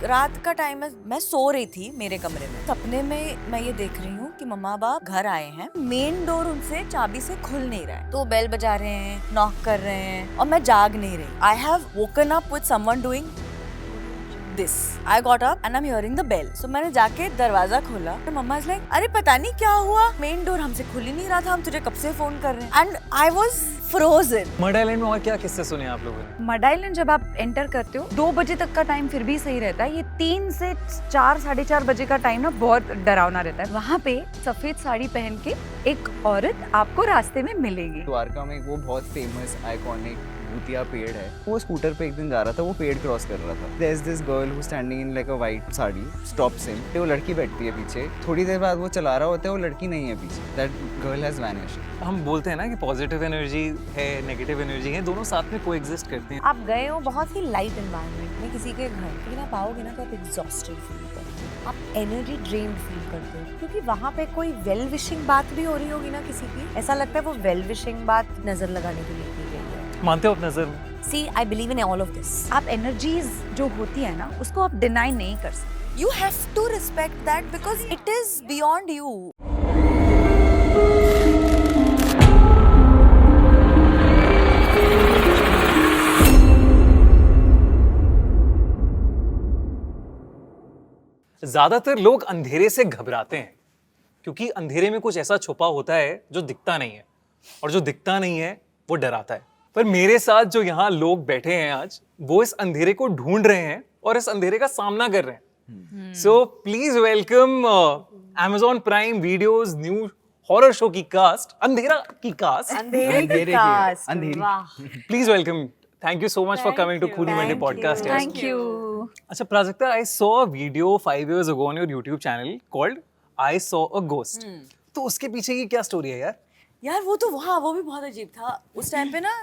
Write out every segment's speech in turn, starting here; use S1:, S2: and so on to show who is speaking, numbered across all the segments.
S1: रात का टाइम है, मैं सो रही थी मेरे कमरे में। सपने में मैं ये देख रही हूँ कि मम्मा बाप घर आए हैं, मेन डोर उनसे चाबी से खुल नहीं रहा है, तो बेल बजा रहे हैं, नॉक कर रहे हैं और मैं जाग नहीं रही। आई have woken up with someone doing this. I got up and I'm hearing the bell. So मैंने जाके दरवाजा खोला और मम्मा इज लाइक अरे पता नहीं क्या हुआ, मेन डोर हमसे खुल ही नहीं रहा था, हम तुझे कब से फोन कर रहे हैं। And I was frozen.
S2: Mud island में और क्या किस्से सुने आप लोगों ने?
S3: मड आइलैंड जब आप एंटर करते हो 2 बजे तक का टाइम फिर भी सही रहता है, ये 3 से 4 साढ़े 4 बजे का टाइम ना बहुत डरावना रहता है। वहाँ पे सफेद साड़ी पहन के एक औरत आपको रास्ते में मिलेगी।
S4: द्वारका में वो बहुत फेमस आइकॉनिक भूतिया पेड़ है, वो स्कूटर पे एक दिन जा रहा था, वो पेड़ क्रॉस कर रहा था। There is this girl who standing in like a white sari, stops him. वो लड़की बैठती है पीछे, थोड़ी देर बाद वो चला रहा होता है, वो लड़की नहीं है पीछे। That girl has vanished.
S2: हम बोलते हैं ना कि पॉजिटिव एनर्जी है, नेगेटिव एनर्जी है, दोनों साथ में कोएग्जिस्ट करते हैं।
S1: आप गए हो बहुत ही लाइट एनवायरनमेंट में किसी के घर, लेकिन आप आओगे ना तो आप एग्जॉस्टेड फील करते हो, आप एनर्जी ड्रेन्ड फील करते हो, क्योंकि वहाँ पे कोई वेल विशिंग बात भी हो रही होगी ना किसी की। ऐसा लगता है वो वेल विशिंग बात नजर लगाने के लिए की गई है।
S2: मानते हो आप नजर में?
S1: See, I believe in all of this.
S3: आप एनर्जीज जो होती है ना उसको आप डिनाई नहीं कर सकते।
S1: You have to respect that because it is beyond you.
S2: ज्यादातर लोग अंधेरे से घबराते हैं क्योंकि अंधेरे में कुछ ऐसा छुपा होता है जो दिखता नहीं है, और जो दिखता नहीं है वो डराता है। पर मेरे साथ जो यहाँ लोग बैठे हैं आज, वो इस अंधेरे को ढूंढ रहे हैं और इस अंधेरे का सामना कर रहे हैं। So please welcome Amazon prime videos new horror show की कास्ट, अंधेरा की कास्ट।
S1: अंधेरे की cast.
S4: अंधेरी।
S1: वाह।
S2: Please welcome, thank you so much for coming to Khooni Monday podcast.
S3: Thank you.
S2: अच्छा Prajakta, I saw a video 5 years ago on your YouTube channel called I Saw a Ghost. तो उसके पीछे की क्या स्टोरी है यार?
S1: यार वो तो वहाँ वो भी बहुत अजीब था। उस टाइम पे ना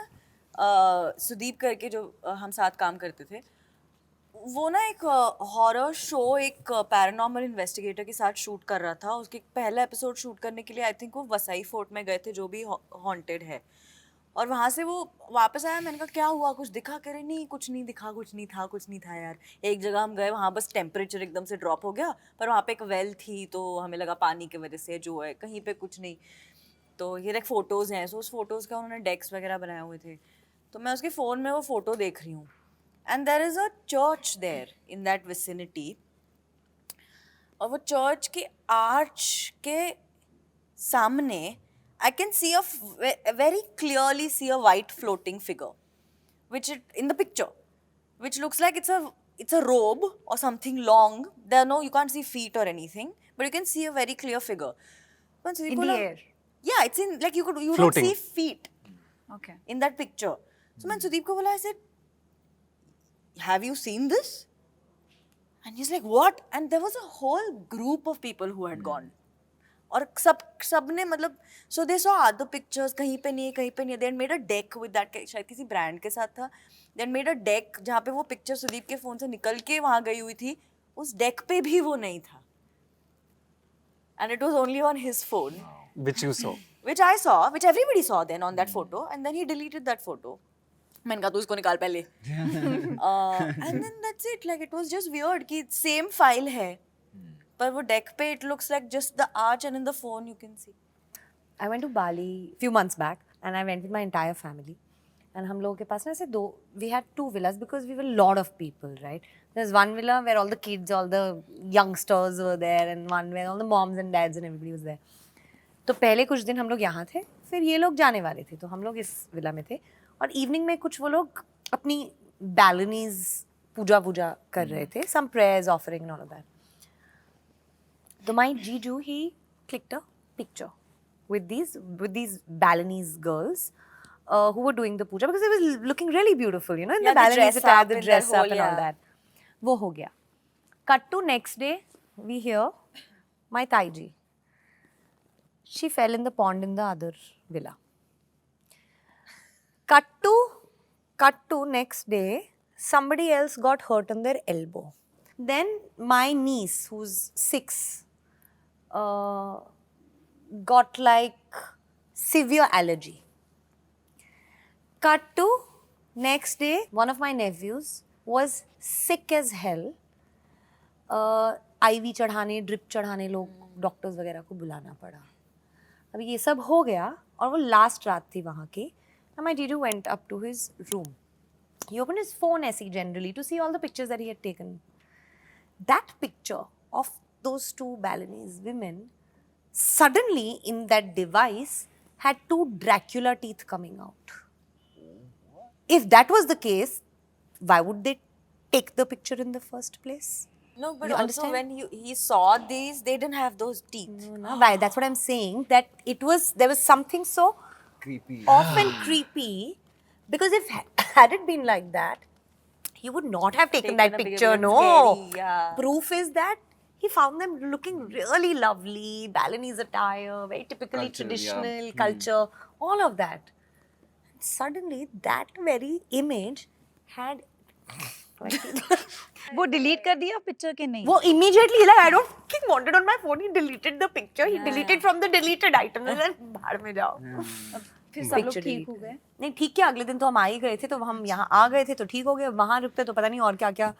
S1: सुदीप करके जो हम साथ काम करते थे, वो ना एक हॉरर शो एक पैरानॉर्मल इन्वेस्टिगेटर के साथ शूट कर रहा था। उसके पहला एपिसोड शूट करने के लिए आई थिंक वो वसई फोर्ट में गए थे, जो भी हॉन्टेड है, और वहाँ से वो वापस आया। मैंने कहा क्या हुआ, कुछ दिखा? करे नहीं, कुछ नहीं दिखा, कुछ नहीं था यार। एक जगह हम गए, वहाँ बस टेम्परेचर एकदम से ड्रॉप हो गया, पर वहाँ पे एक वेल थी तो हमें लगा पानी की वजह से जो है, कहीं पे कुछ नहीं। तो ये लाइक फोटोज़ हैं, सो उस फोटोज़ का उन्होंने डेस्क वगैरह बनाए हुए थे, तो मैं उसके फ़ोन में वो फ़ोटो देख रही हूँ, and there is a church there in that vicinity, और वो चर्च के आर्च के सामने I can see very clearly see a white floating figure, in the picture, which looks like it's a robe or something long. You can't see feet or anything, but you can see a very clear figure.
S3: In the air.
S1: Yeah, it's in like you don't
S2: Floating.
S1: see feet
S3: Okay.
S1: in that picture. So मैं सुदीप को बोला, I said, have you seen this? And he's like, what? And there was a whole group of people who had gone. और सब ने मतलब, so they saw other pictures, कहीं पे नहीं है, they had made a deck with that, शायद किसी ब्रांड के साथ था, they had made a deck जहाँ पे वो पिक्चर सुदीप के फोन से निकल के वहाँ गई हुई थी, उस डेक पे भी वो नहीं था, and it was only on his phone,
S2: Which you saw.
S1: which I saw, which everybody saw then on that photo, and then he deleted that photo. मैंने कहा तू इसको निकाल पहले, and then that's it. Like it was just weird कि same file है, पर वो डेक पे it looks like just the arch, and in the phone you can see.
S5: I went to Bali few months back and I went with my entire family. And हम लोगों के पास ना ऐसे we had 2 villas because we were a lot of people, right? There's one villa where all the kids, all the youngsters were there, and one where all the moms and dads and everybody was there. तो पहले कुछ दिन हम लोग यहाँ थे, फिर ये लोग जाने वाले थे, तो हम लोग इस विला में थे, और इवनिंग में कुछ वो लोग अपनी बैलनीज पूजा कर रहे थे, some prayers offering and all of that. So my Jiju, he clicked a picture with these Balinese girls who were doing the puja because it was looking really beautiful, you know, in
S1: Yeah,
S5: the Balinese
S1: dress
S5: attire,
S1: up
S5: the
S1: in
S5: dress
S1: their
S5: up
S1: whole,
S5: and all
S1: yeah.
S5: that. वो हो गया. Cut to next day, we hear my Taiji. She fell in the pond in the other villa. Cut to next day, somebody else got hurt on their elbow. Then my niece, who's 6, got like severe allergy. Cut to next day, one of my nephews was sick as hell IV चढ़ाने, drip चढ़ाने लोग doctors वगैरह को बुलाना पड़ा. अब ये सब हो गया और वो लास्ट रात थी वहाँ की. And my Jiju went up to his room. He opened his phone ऐसे generally to see all the pictures that he had taken. That picture of those two Balinese women suddenly in that device had 2 Dracula teeth coming out. If that was the case, why would they take the picture in the first place?
S1: No, but
S5: You
S1: also
S5: understand?
S1: when he saw these, they didn't have those teeth.
S5: No, why? That's what I'm saying. That there was something so
S4: creepy.
S5: off and creepy, because if had it been like that, he would not have taken that
S1: a picture,
S5: picture.
S1: it's
S5: No,
S1: scary, yeah.
S5: proof is that he found them looking really lovely, Balinese attire, very typically
S4: Culture,
S5: traditional
S4: yeah.
S5: culture, all of that. Suddenly, that very image had.
S3: वो delete कर दिया picture के नहीं?
S5: वो immediately like I don't fucking want it on my phone. He deleted the picture. He deleted from the deleted items. And then बाहर में जाओ.
S3: फिर सब लोग
S5: Picture
S3: ठीक हो
S5: delete.
S3: गए?
S5: नहीं ठीक क्या, अगले दिन तो हम आ ही गए थे, तो हम यहाँ आ गए थे तो ठीक हो गए. वहाँ रुकते तो पता नहीं और क्या क्या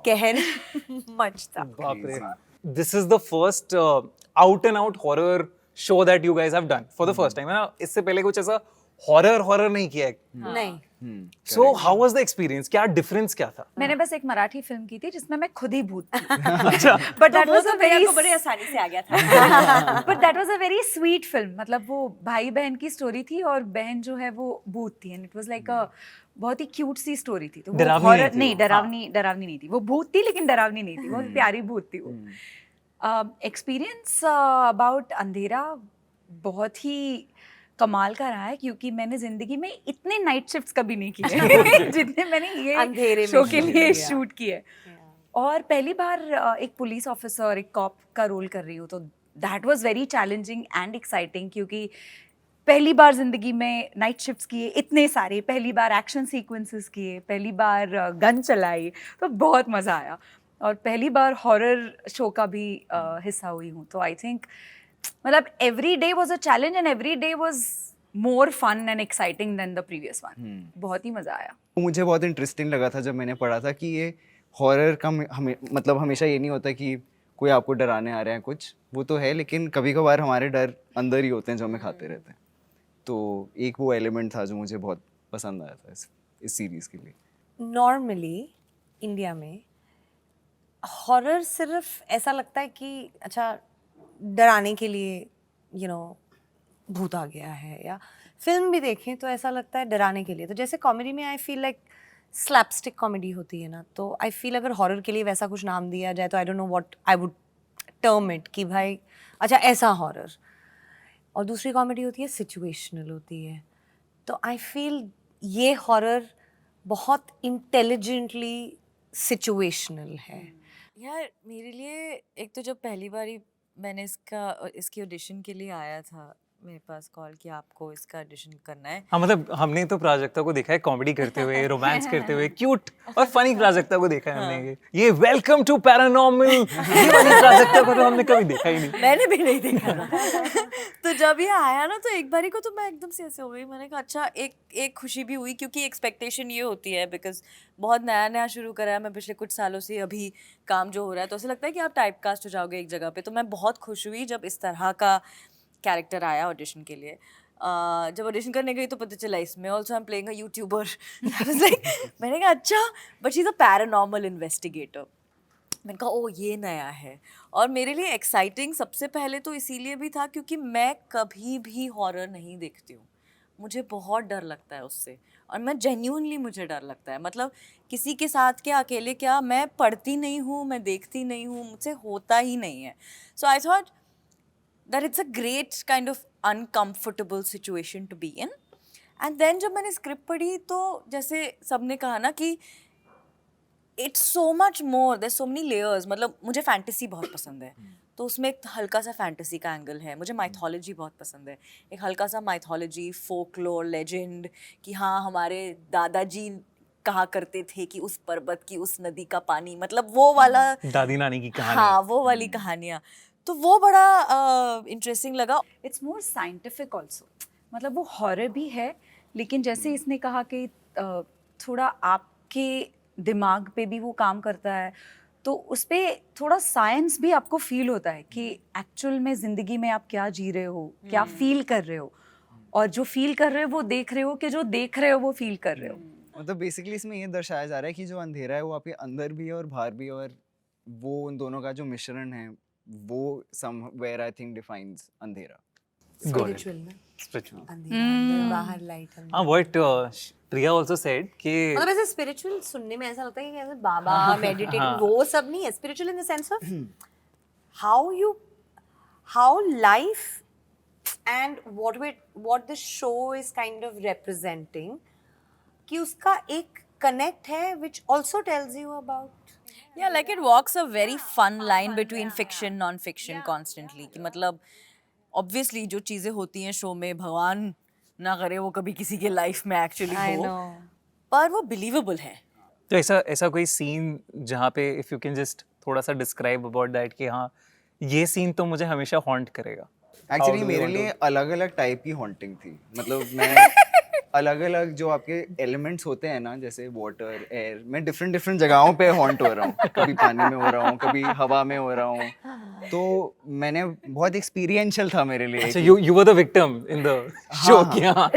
S5: कहर मचता.
S2: बाप रे. This is the first out and out horror show that you guys have done for the first time. है ना? इससे पहले कुछ ऐसा horror नहीं किया है.
S5: नहीं.
S2: So how was the experience? क्या difference क्या था?
S3: मैंने बस एक मराठी फिल्म की थी जिसमें मैं खुद ही भूत थी.
S2: अच्छा.
S3: But that
S1: वो
S3: was
S1: तो
S3: a
S1: भैया
S3: very
S1: को बड़े आसानी से आ गया था.
S3: but that was a very sweet film. मतलब वो भाई बहन की स्टोरी थी और बहन जो है वो भूत थी, and it was like a बहुत ही क्यूट सी स्टोरी थी. तो वो
S2: डरावनी
S3: horror
S2: नहीं थी
S3: नहीं,
S2: वो.
S3: डरावनी नहीं थी. वो भूत थी लेकिन डरावनी नहीं थी. बहुत प्यारी भूत थी वो. एक्सपीरियंस अबाउट अंधेरा बहुत ही कमाल का रहा है, क्योंकि मैंने जिंदगी में इतने नाइट शिफ्ट्स कभी नहीं किए जितने मैंने
S5: अंधेरे
S3: ये
S5: में
S3: शो के
S5: shoot
S3: लिए
S5: किया।
S3: शूट किए. और पहली बार एक पुलिस ऑफिसर, एक कॉप का रोल कर रही हूँ, तो that was very challenging and exciting, क्योंकि पहली बार जिंदगी में नाइट शिफ्ट्स किए इतने सारे, पहली बार एक्शन सीक्वेंसेस किए, पहली बार गन चलाई, तो बहुत मज़ा आया. और पहली बार हॉरर शो का भी हिस्सा हुई हूँ. तो आई थिंक मतलब every day was a challenge and every day was more fun and exciting than the previous one. बहुत ही मज़ा आया.
S4: मुझे बहुत इंटरेस्टिंग लगा था जब मैंने पढ़ा था कि ये हॉरर का मतलब हमेशा ये नहीं होता कि कोई आपको डराने आ रहे हैं कुछ, वो तो है, लेकिन कभी कभार हमारे डर अंदर ही होते हैं जो हमें खाते रहते हैं. तो एक वो एलिमेंट था जो मुझे बहुत पसंद आया था इस सीरीज़ के लिए.
S5: नॉर्मली इंडिया में हॉरर सिर्फ ऐसा लगता है कि अच्छा डराने के लिए भूत आ गया है, या फिल्म भी देखें तो ऐसा लगता है डराने के लिए. तो जैसे कॉमेडी में आई फील लाइक स्लैपस्टिक कॉमेडी होती है ना, तो आई फील अगर हॉरर के लिए वैसा कुछ नाम दिया जाए तो आई don't know what I would term it, कि भाई अच्छा ऐसा हॉरर. और दूसरी कॉमेडी होती है सिचुएशनल होती है. तो आई फील ये हॉरर बहुत इंटेलिजेंटली सिचुएशनल है.
S1: यार मेरे लिए एक तो जब पहली बार ही मैंने इसकी ऑडिशन के लिए आया था, मेरे पास कॉल किया आपको इसका ऑडिशन करना है.
S2: हाँ, मतलब हमने तो प्राजक्ता को देखा है कॉमेडी करते हुए, रोमांस करते हुए, क्यूट और फनी प्राजक्ता को देखा है हमने. ये वेलकम टू पैरानॉर्मल, ये वाली प्राजक्ता को तो हमने कभी देखा ही नहीं.
S1: मैंने भी नहीं देखा था. तो जब ये आया ना तो एक बारी को तो मैं एकदम से ऐसे हो गई. मैंने कहा अच्छा, एक खुशी भी हुई, क्योंकि एक्सपेक्टेशन ये होती है बिकॉज बहुत नया शुरू करा है मैं पिछले कुछ सालों से, अभी काम जो हो रहा है तो ऐसा लगता है कि आप टाइप कास्ट हो जाओगे एक जगह पे. तो मैं बहुत खुश हुई जब इस तरह का कैरेक्टर आया ऑडिशन के लिए. जब ऑडिशन करने गई तो पता चला इसमें also I am playing a YouTuber. मैंने कहा अच्छा, but she is a paranormal investigator. मैंने कहा ओ ये नया है. और मेरे लिए एक्साइटिंग सबसे पहले तो इसीलिए भी था क्योंकि मैं कभी भी हॉरर नहीं देखती हूँ. मुझे बहुत डर लगता है उससे, और मैं जेन्यूनली मुझे डर लगता है. मतलब किसी के साथ क्या, अकेले क्या, मैं पढ़ती नहीं हूँ, मैं देखती नहीं हूँ, मुझसे होता ही नहीं है. So I thought that it's a great kind of uncomfortable situation to be in. And then जब मैंने स्क्रिप्ट पढ़ी तो जैसे सबने कहा ना कि it's so much more, there's so many layers. मतलब मुझे फैंटेसी बहुत पसंद है, तो उसमें एक हल्का सा फैंटेसी का एंगल है. मुझे माइथोलॉजी बहुत पसंद है, एक हल्का सा माइथोलॉजी, फोकलोर, लेजेंड, कि हाँ हमारे दादाजी कहा करते थे कि उस पर्वत की उस नदी का पानी, मतलब वो वाला
S2: दादी नानी की कहानी.
S1: हाँ वो वाली कहानियाँ. तो वो बड़ा इंटरेस्टिंग लगा.
S3: It's more scientific also. मतलब वो हॉरर भी है, लेकिन जैसे इसने कहा कि थोड़ा आपके दिमाग पे भी वो काम करता है, तो उस पे थोड़ा साइंस भी आपको फील होता है कि एक्चुअल में जिंदगी में आप क्या जी रहे हो, क्या फील कर रहे हो, और जो फील कर रहे हो वो देख रहे हो कि जो देख रहे हो वो फील कर रहे हो।
S4: मतलब बेसिकली इसमें ये दर्शाया जा रहा है कि जो अंधेरा है वो आपके अंदर भी है और बाहर भी है, और वो उन दोनों का जो मिश्रण है वो समवेयर आई थिंक डिफाइंस अंधेरा।
S5: स्पिरिचुअल ना,
S2: Spiritual.
S5: अंधेरा अंदर, बाहर लाइट अंदर।
S2: हाँ, what Priya also said कि
S5: मतलब ऐसे स्पिरिचुअल सुनने में ऐसा लगता है कि ऐसे बाबा मेडिटेटिंग वो सब नहीं है। Spiritual in the sense of how life and what the show is kind of representing, कि उसका एक कनेक्ट है which also tells you about
S1: Yeah, like it walks a very fun line between fiction, non-fiction constantly. कि मतलब obviously जो चीजें होती हैं शो में, भगवान ना करे वो कभी किसी के लाइफ में एक्चुअली
S5: I
S1: हो,
S5: know.
S1: पर वो बिलीवेबल है.
S2: तो ऐसा कोई सीन जहाँ पे इफ यू कैन जस्ट थोड़ा सा डिस्क्राइब अबाउट दैट कि हाँ ये सीन तो मुझे हमेशा हॉन्ट करेगा।
S4: एक्चुअली
S2: How do you
S4: मेरे
S2: want to-
S4: लिए अलग अलग टाइप की हॉन्टिंग थी। मतलब मैं अलग अलग जो आपके एलिमेंट्स होते हैं ना, जैसे वाटर, एयर, मैं डिफरेंट जगहों पे हॉन्ट हो रहा हूँ। कभी पानी में हो रहा हूँ, कभी हवा में हो रहा हूँ। तो मैंने बहुत एक्सपीरियंशियल था मेरे लिए।
S2: अच्छा, you were the victim in the show कि हाँ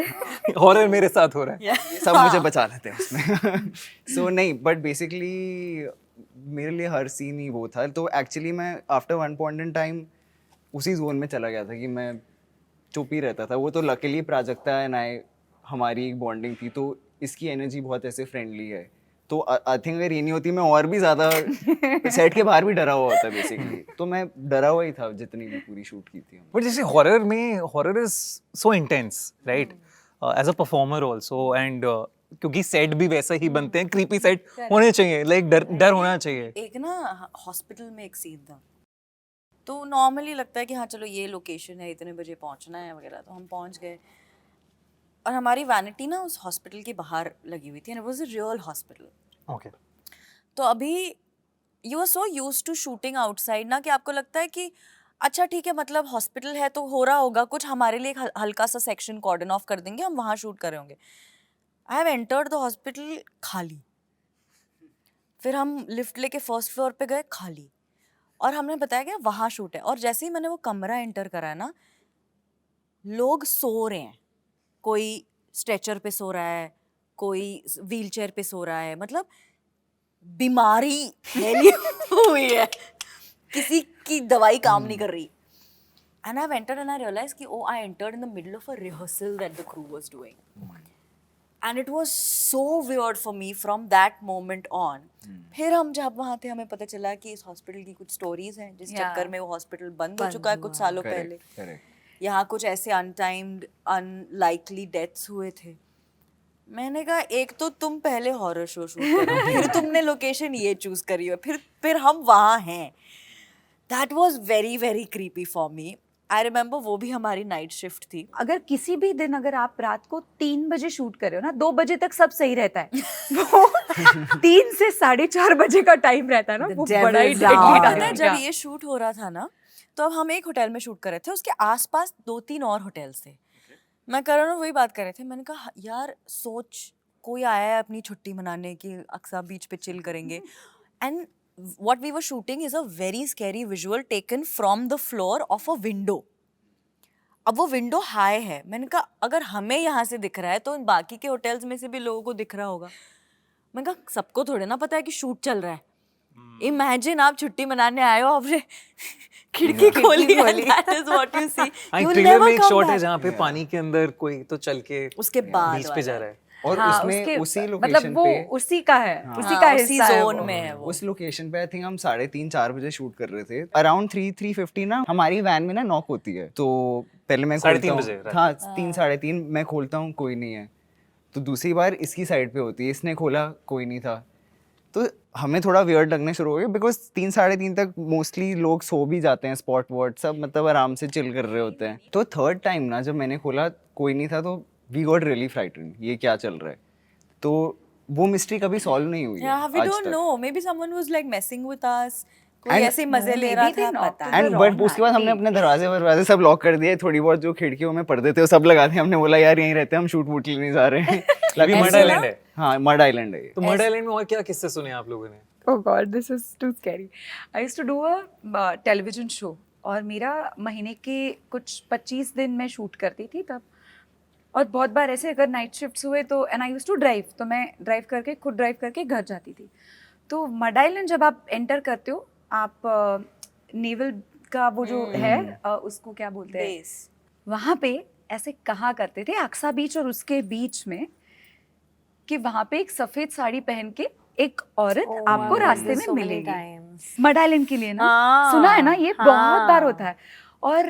S2: हॉरर मेरे साथ हो रहा है।
S4: सब मुझे बचा लेते हैं उसमें। सो नहीं, बट बेसिकली मेरे लिए हर सीन ही वो था। तो एक्चुअली मैं after one point in time उसी जोन में चला गया था कि मैं चुप ही रहता था। वो तो लकीली प्राजक्ता एंड आई, हमारी एक बॉन्डिंग थी, तो इसकी एनर्जी बहुत ऐसे फ्रेंडली है। तो आई थिंक अगर ये नहीं होती मैं और भी ज़्यादा सेट के बाहर भी डरा हुआ होता बेसिकली। तो मैं डरा हुआ ही था जितनी भी पूरी शूट की थी।
S2: बट जैसे हॉरर में, horror is so intense right, as a performer also, and क्योंकि सेट भी वैसा ही बनते हैं, क्रीपी सेट होने चाहिए, लाइक डर होना चाहिए।
S1: एक ना हॉस्पिटल में एक सीन था, तो नॉर्मली लगता है कि हाँ चलो ये लोकेशन है, इतने बजे पहुंचना है वगैरह, तो हम पहुंच गए और हमारी वैनिटी ना उस हॉस्पिटल के बाहर लगी हुई थी, and it was a real hospital.
S2: Okay,
S1: तो अभी you are so used to shooting outside ना कि आपको लगता है कि अच्छा ठीक है, मतलब हॉस्पिटल है तो हो रहा होगा कुछ, हमारे लिए एक हल्का सा सेक्शन कॉर्डन ऑफ कर देंगे, हम वहाँ शूट कर रहे होंगे। I have entered the hospital, खाली। फिर हम लिफ्ट लेके फर्स्ट फ्लोर पे गए, खाली, और हमने बताया कि वहाँ शूट है। और जैसे ही मैंने वो कमरा एंटर करा है ना, लोग सो रहे हैं, कोई स्ट्रेचर पे सो रहा है, कोई व्हीलचेयर पे सो रहा है, मतलब बीमारी फैली हुई है, किसी की दवाई काम नहीं कर रही। And I entered and I realise कि oh I entered in the middle of a rehearsal that the crew was doing, and it was so weird for me from that moment on. फिर हम जब वहाँ थे, हमें पता चला कि इस हॉस्पिटल की कुछ स्टोरीज हैं जिस
S3: Yeah.
S1: चक्कर में वो हॉस्पिटल बंद हो चुका है कुछ सालों पहले।
S4: करेक्ट।
S1: यहाँ कुछ ऐसे अनटाइम्ड अनलाइकली डेथ्स हुए थे। मैंने कहा एक तो तुम पहले हॉरर शो शूट करो, फिर तुमने लोकेशन ये चूज करी हो, फिर हम वहाँ हैं। That was very very creepy for me. I remember वो भी हमारी नाइट शिफ्ट थी।
S3: अगर किसी भी दिन अगर आप रात को 3 बजे शूट कर रहे हो ना, 2 बजे तक सब सही रहता है। वो 3 से 4:30 बजे का टाइम रहता है ना,
S5: The
S3: वो
S5: devil's
S3: बड़ा ही
S5: hour.
S3: deadly
S1: पता
S3: time
S1: है
S3: है।
S1: जब ये शूट हो रहा था ना, तो अब हम एक होटल में शूट कर रहे थे, उसके आसपास 2-3 और होटल्स थे। मैं करण और वही बात कर रहे थे, मैंने कहा यार सोच, कोई आया है अपनी छुट्टी मनाने की, अक्सा बीच पे चिल करेंगे, and what we were shooting is a very scary visual taken from the floor of a window. अब वो विंडो हाई है, मैंने कहा अगर हमें यहाँ से दिख रहा है तो बाकी के होटल्स में से भी लोगों को दिख रहा होगा। मैंने कहा सबको थोड़े ना पता है कि शूट चल रहा है। इमेजिन आप छुट्टी मनाने आए हो, आपने खिड़की खोली, that is what you see.
S2: Trailer में एक शॉट है जहाँ पे पानी के अंदर कोई तो चल के
S1: उसके बाद
S2: बीच पे जा रहा है।
S4: और
S3: हाँ,
S4: उसमें
S3: उसके-
S4: उसी
S3: मतलब
S4: लोकेशन
S3: वो
S4: पे,
S3: उसी का है, उसी का
S1: उसी
S3: हिस्सा है
S1: जोन
S3: वो।
S1: में है वो।
S4: उस लोकेशन पे आई थिंक हम 3:30-4 बजे शूट कर रहे थे। अराउंड 3:50 ना हमारी वैन में ना नॉक होती है। तो पहले मैं
S2: 3:30
S4: खोलता
S2: बजे,
S4: हूँ,
S2: right.
S4: हाँ 3-3:30 मैं खोलता हूँ, कोई नहीं है। तो दूसरी बार इसकी साइड पे होती है, इसने खोला, कोई नहीं था। तो हमें थोड़ा वियर्ड लगने शुरू हो गया, बिकॉज 3-3:30 तक मोस्टली लोग सो भी जाते हैं, स्पॉट वॉट सब मतलब आराम से चिल कर रहे होते हैं। तो थर्ड टाइम ना जब मैंने खोला कोई नहीं था, तो वी गॉट रियली फ्राइटेंड, ये क्या चल रहा है। तो वो मिस्ट्री कभी सॉल्व नहीं हुई है
S1: Yeah, we
S4: आज
S1: don't
S4: तक।
S1: know. Maybe someone was like messing with us. कोई
S4: And-
S1: ऐसे ही मजे ले रहा
S3: Maybe they
S1: था,
S3: knocked
S1: पता
S3: on
S1: नहीं।
S3: the
S4: एंड
S3: wrong
S4: बट उसके बाद हमने
S3: आंटी।
S4: अपने दरवाजे सब लॉक कर दिए, थोड़ी बहुत जो खिड़कियों में पर्दे थे वो सब लगा दिए। हमने बोला यार यहीं रहते हैं, हम शूट वूट नहीं जा रहे हैं।
S2: अभी मड आइलैंड है,
S4: हाँ मड आइलैंड है ये।
S2: तो मड आइलैंड में और क्या किस्से सुने आप लोगों ने?
S3: Oh God, this is too scary. I used to do a television show और मेरा महीने के कुछ 25 दिन मैं शूट करती थी तब, और बहुत बार ऐसे अगर नाइट शिफ्ट्स हुए तो, and I used to drive, तो मैं खुद ड्राइव करके घर जाती थी। तो मड आइलैंड जब आप एंटर करते हो, आप नेवल का वो जो है उसको क्या बोलते हैं,
S1: Base.
S3: वहाँ पे ऐसे कहा करते थे अक्सा बीच और उसके बीच में कि वहाँ पे एक सफेद साड़ी पहन के एक औरत आपको रास्ते में मिलेगी। मड आइलैंड के लिए ना,
S5: हाँ,
S3: सुना है ना, ये बहुत
S5: हाँ।
S3: बार होता है। और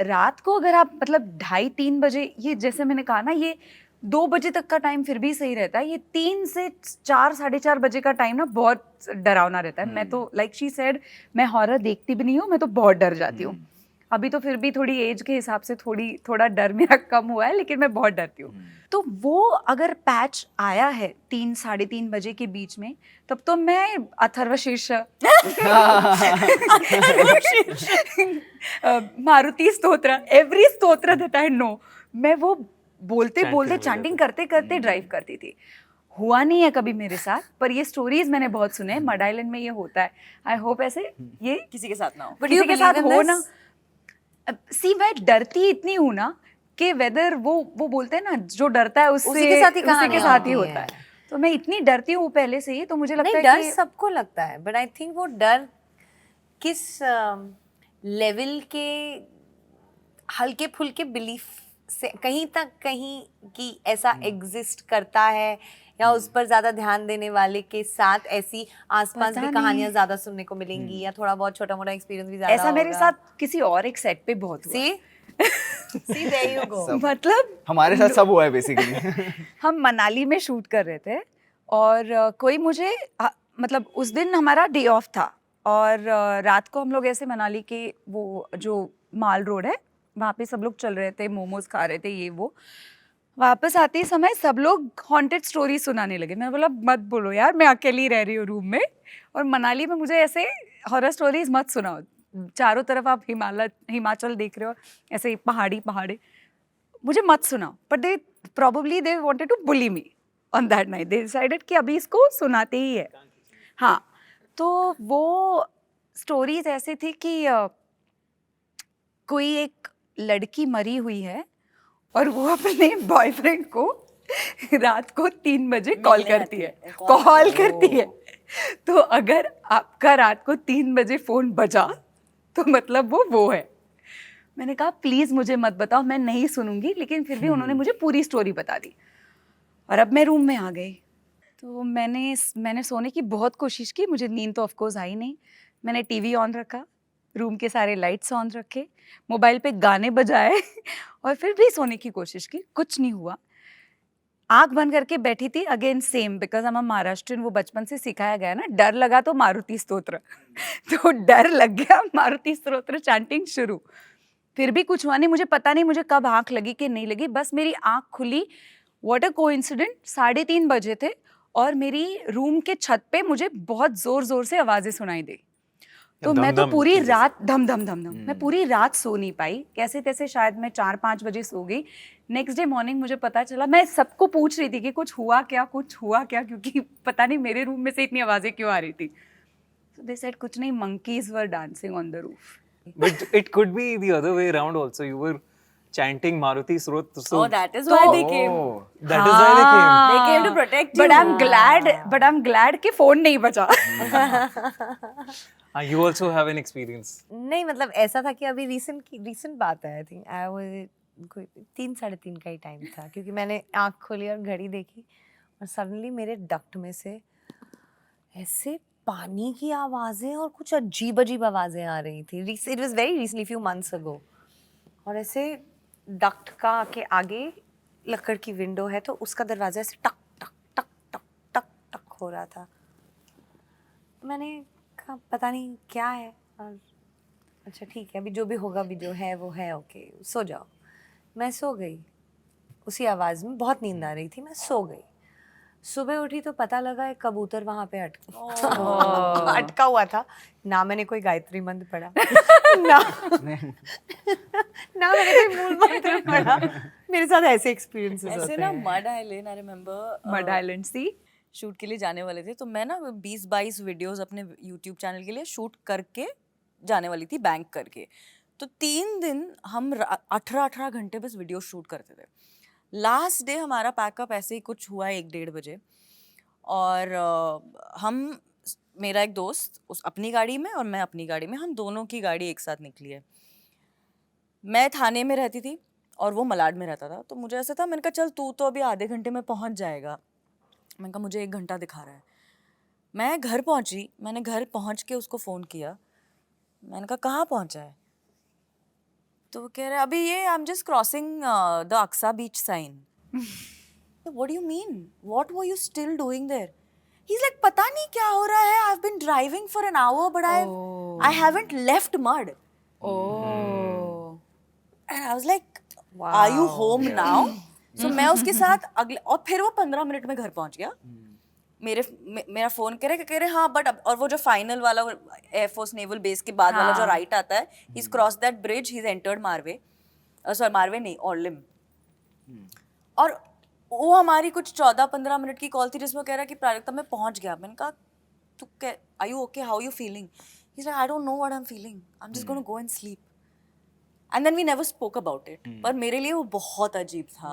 S3: रात को अगर आप मतलब 2:30-3 बजे, ये जैसे मैंने कहा ना, ये 2 बजे तक का टाइम फिर भी सही रहता है, ये 3 से 4 4:30 बजे का टाइम ना बहुत डरावना रहता है। मैं तो लाइक शी सेड, मैं हॉरर देखती भी नहीं हूँ, मैं तो बहुत डर जाती हूँ। अभी तो फिर भी थोड़ी एज के हिसाब से थोड़ा डर मेरा कम हुआ है, लेकिन मैं बहुत डरती हूँ। तो वो अगर पैच आया है 3 3:30 बजे के बीच में, तब तो मैं अथर्वशीर्ष मारुति स्तोत्र, एवरी स्तोत्र दैट आई नो, मैं वो बोलते बोलते चैंटिंग करते करते ड्राइव करती थी। हुआ नहीं है कभी मेरे साथ, पर ये स्टोरीज मैंने बहुत सुने हैं, मड आइलैंड में ये होता है। आई होप ऐसे ये
S1: किसी के साथ ना हो।
S3: किसी के साथ हो ना। सी मैं डरती इतनी हूँ ना कि वेदर वो बोलते हैं ना, जो डरता है उससे
S5: उसी के साथ ही
S3: उसी के
S5: कहानियाँ
S3: साथ ही
S5: होती
S3: होता
S5: हैं।
S3: है। तो मैं इतनी डरती हूँ पहले से ही, तो मुझे लगता
S5: नहीं,
S3: है
S5: डर
S3: कि
S5: सबको लगता है, बट आई थिंक वो डर किस लेवल के हल्के फुल्के बिलीफ से कहीं तक कहीं कि ऐसा एग्जिस्ट करता है, या उस पर ज्यादा ध्यान देने वाले के साथ ऐसी आसपास
S3: पता
S5: भी
S3: नहीं।
S5: कहानियां ज्यादा सुनने को मिलेंगी, या थोड़ा बहुत छोटा मोटा एक्सपीरियंस भी ज्यादा
S3: ऐसा मेरे
S5: होगा।
S3: साथ किसी और एक सेट पे बहुत हुआ।
S5: See there you go.
S3: मतलब
S4: हमारे साथ सब हुआ है बेसिकली।
S3: हम मनाली में शूट कर रहे थे और कोई मुझे मतलब उस दिन हमारा डे ऑफ था, और रात को हम लोग ऐसे मनाली के वो जो माल रोड है वहाँ पे सब लोग चल रहे थे, मोमोज खा रहे थे, ये वो। वापस आते ही समय सब लोग हॉन्टेड स्टोरी सुनाने लगे। मैं बोला मत बोलो यार, मैं अकेली रह रही हूँ रूम में, और मनाली में मुझे ऐसे हॉरर स्टोरीज मत सुनाओ। चारों तरफ आप हिमाचल देख रहे हो, ऐसे पहाड़ी, मुझे मत सुनाओ। But they probably they wanted to bully me on that night. They decided कि अभी इसको सुनाते ही है। हाँ, तो वो स्टोरीज ऐसे थी कि कोई एक लड़की मरी हुई है और वो अपने बॉयफ्रेंड को रात को 3 बजे कॉल करती है। तो अगर आपका रात को 3 बजे फोन बजा तो मतलब वो है। मैंने कहा प्लीज मुझे मत बताओ, मैं नहीं सुनूंगी, लेकिन फिर भी उन्होंने मुझे पूरी स्टोरी बता दी। और अब मैं रूम में आ गई, तो मैंने सोने की बहुत कोशिश की, मुझे नींद तो ऑफकोर्स आई नहीं। मैंने टीवी ऑन रखा, रूम के सारे लाइट्स ऑन रखे, मोबाइल पे गाने बजाए और फिर भी सोने की कोशिश की, कुछ नहीं हुआ। आंख बंद करके बैठी थी, अगेन सेम, बिकॉज हम महाराष्ट्रियन, वो बचपन से सिखाया गया ना, डर लगा तो मारुति स्तोत्र। तो डर लग गया, मारुति स्तोत्र चैंटिंग शुरू। फिर भी कुछ हुआ नहीं। मुझे पता नहीं मुझे कब आंख लगी कि नहीं लगी, बस मेरी आंख खुली। व्हाट अ कोइंसिडेंट, 3:30 बजे थे और मेरी रूम के छत पे मुझे बहुत जोर जोर से आवाजें सुनाई दी। तो मैं तो पूरी रात धम धम धम धम, मैं पूरी रात सो नहीं पाई, कैसे तैसे शायद मैं 4-5 बजे सो गई। नेक्स्ट डे मॉर्निंग मुझे पता चला, मैं सबको पूछ रही थी कि कुछ हुआ क्या, क्योंकि पता नहीं मेरे रूम में से इतनी आवाजें क्यों आ रही थी। So they said कुछ नहीं, monkeys were dancing on the roof.
S2: But it could be the other way around also. You were chanting Maruti Srot. So
S1: Oh, that is why they came.
S2: that is why they came.
S1: They came to protect you.
S3: But I'm glad कि phone नहीं बचा।
S2: You also have an experience.
S5: नहीं, मतलब ऐसा था कि अभी recent बात है, आई थिंक आई वाज कोई 3-3:30 का ही टाइम था, क्योंकि मैंने आँख खोली और घड़ी देखी और सडनली मेरे डक्ट में से ऐसे पानी की आवाज़ें और कुछ अजीब आवाज़ें आ रही थी। It was very recently, few months ago. और ऐसे डक्ट का के आगे लकड़ की विंडो है, तो उसका दरवाज़ा ऐसे टक टक टक टक टक टक हो रहा था। मैंने कहा पता नहीं क्या है, और अच्छा ठीक है, अभी जो भी होगा, अभी जो है वो है, ओके सो जाओ। मैं सो गई उसी आवाज़ में, बहुत नींद आ रही थी, मैं सो गई। सुबह उठी तो पता लगा एक कबूतर वहाँ पे अटका हुआ था। ना मैंने कोई गायत्री मंत्र पढ़ा ना मैंने कोई मूल मंत्र पढ़ा। मेरे साथ ऐसे एक्सपीरियंसेस होते
S1: ऐसे ना
S5: हैं।
S1: Mud island, I remember
S3: Mud Island, see?
S1: Shoot के लिए जाने वाले थे, तो मैं ना 20-22 वीडियोस अपने यूट्यूब चैनल के लिए शूट करके जाने वाली थी, बैंक करके। तो 3 दिन हम 18-18 घंटे बस वीडियो शूट करते थे। लास्ट डे हमारा पैकअप ऐसे ही कुछ हुआ 1-1:30 बजे, और हम, मेरा एक दोस्त उस अपनी गाड़ी में और मैं अपनी गाड़ी में, हम दोनों की गाड़ी एक साथ निकली है। मैं थाने में रहती थी और वो मलाड में रहता था, तो मुझे ऐसा था, मैंने कहा चल तू तो अभी आधे घंटे में पहुंच जाएगा, मैंने कहा मुझे 1 घंटा दिखा रहा है। मैं घर पहुंची, मैंने घर पहुंच के उसको फ़ोन किया, मैंने कहा कहाँ पहुंचा है? तो वो कह रहा है अभी ये I am just crossing the Aksa beach sign. What do you mean, what were you still doing there? He is like पता नहीं क्या हो रहा है, I have been driving for an hour but I haven't left mud.
S3: Oh.
S1: And I was like, are you home now? So मैं उसके साथ अगले, और फिर वो 15 मिनट में घर पहुंच गया। मेरा फोन कह रहे हाँ बट, और वो जो फाइनल वाला एयरफोर्स नेवल बेस के बाद वाला जो राइट आता है, he is cross that bridge, he is entered Marve, sorry Marve नहीं, ओरलिम। और वो हमारी कुछ 14-15 मिनट की कॉल थी जिसमें कह रहा कि प्राजक्ता मैं पहुंच गया। मैंने कहा तू are you okay, how you feeling? He is like I don't know what I am feeling, I am just gonna go and sleep. And then we never spoke about it. पर मेरे लिए वो बहुत अजीब था।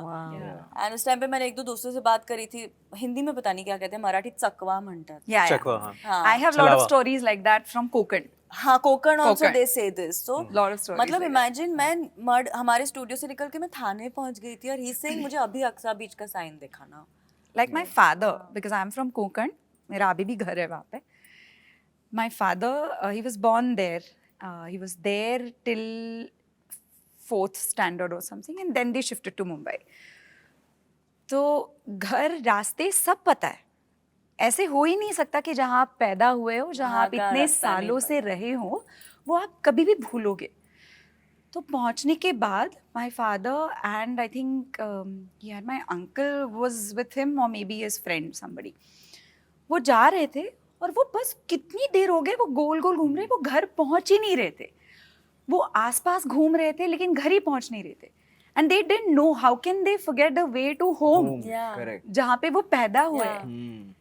S1: एंड उस time पे मैंने 1-2 दोस्तों से बात करी थी, हिंदी में पता नहीं क्या कहते हैं, मराठी चकवा म्हणतात।
S3: Yeah,
S2: Chakwa, हाँ।
S3: I have a lot of
S2: Chalawa.
S3: stories like that from Konkan.
S1: हाँ, कोकण ऑल्सो
S3: कोकण।
S1: दे से दिस। तो
S3: Lot of stories
S1: मतलब
S3: like
S1: इमेजिन मैं हमारे स्टूडियो से निकल के मैं थाने पहुंच गई थी और ही सेइंग मुझे अभी अक्सा बीच का साइन देखा ना।
S3: Like my father, because I'm from Konkan, मेरा अभी भी घर है वहाँ पे. My father, he was born there. He was there till 4th standard or something, and then they shifted to Mumbai. तो घर रास्ते सब पता है, ऐसे हो ही नहीं सकता कि जहाँ आप पैदा हुए हो, जहाँ आप
S1: वहाँ का
S3: इतने
S1: रास्ता नहीं
S3: सालों से रहे हो, वो आप कभी भी भूलोगे. तो पहुंचने के बाद my father and I think he had my uncle was with him or maybe his friend somebody. वो जा रहे थे और वो बस कितनी देर हो गए वो गोल गोल घूम रहे, वो घर पहुंच ही नहीं रहे थे. वो आसपास घूम रहे थे लेकिन घर ही पहुंच नहीं रहे थे. And they didn't know how can they forget the way to home.
S1: Yeah.
S4: Correct.
S3: जहाँ पे वो पैदा हुए
S1: Yeah.
S3: हैं.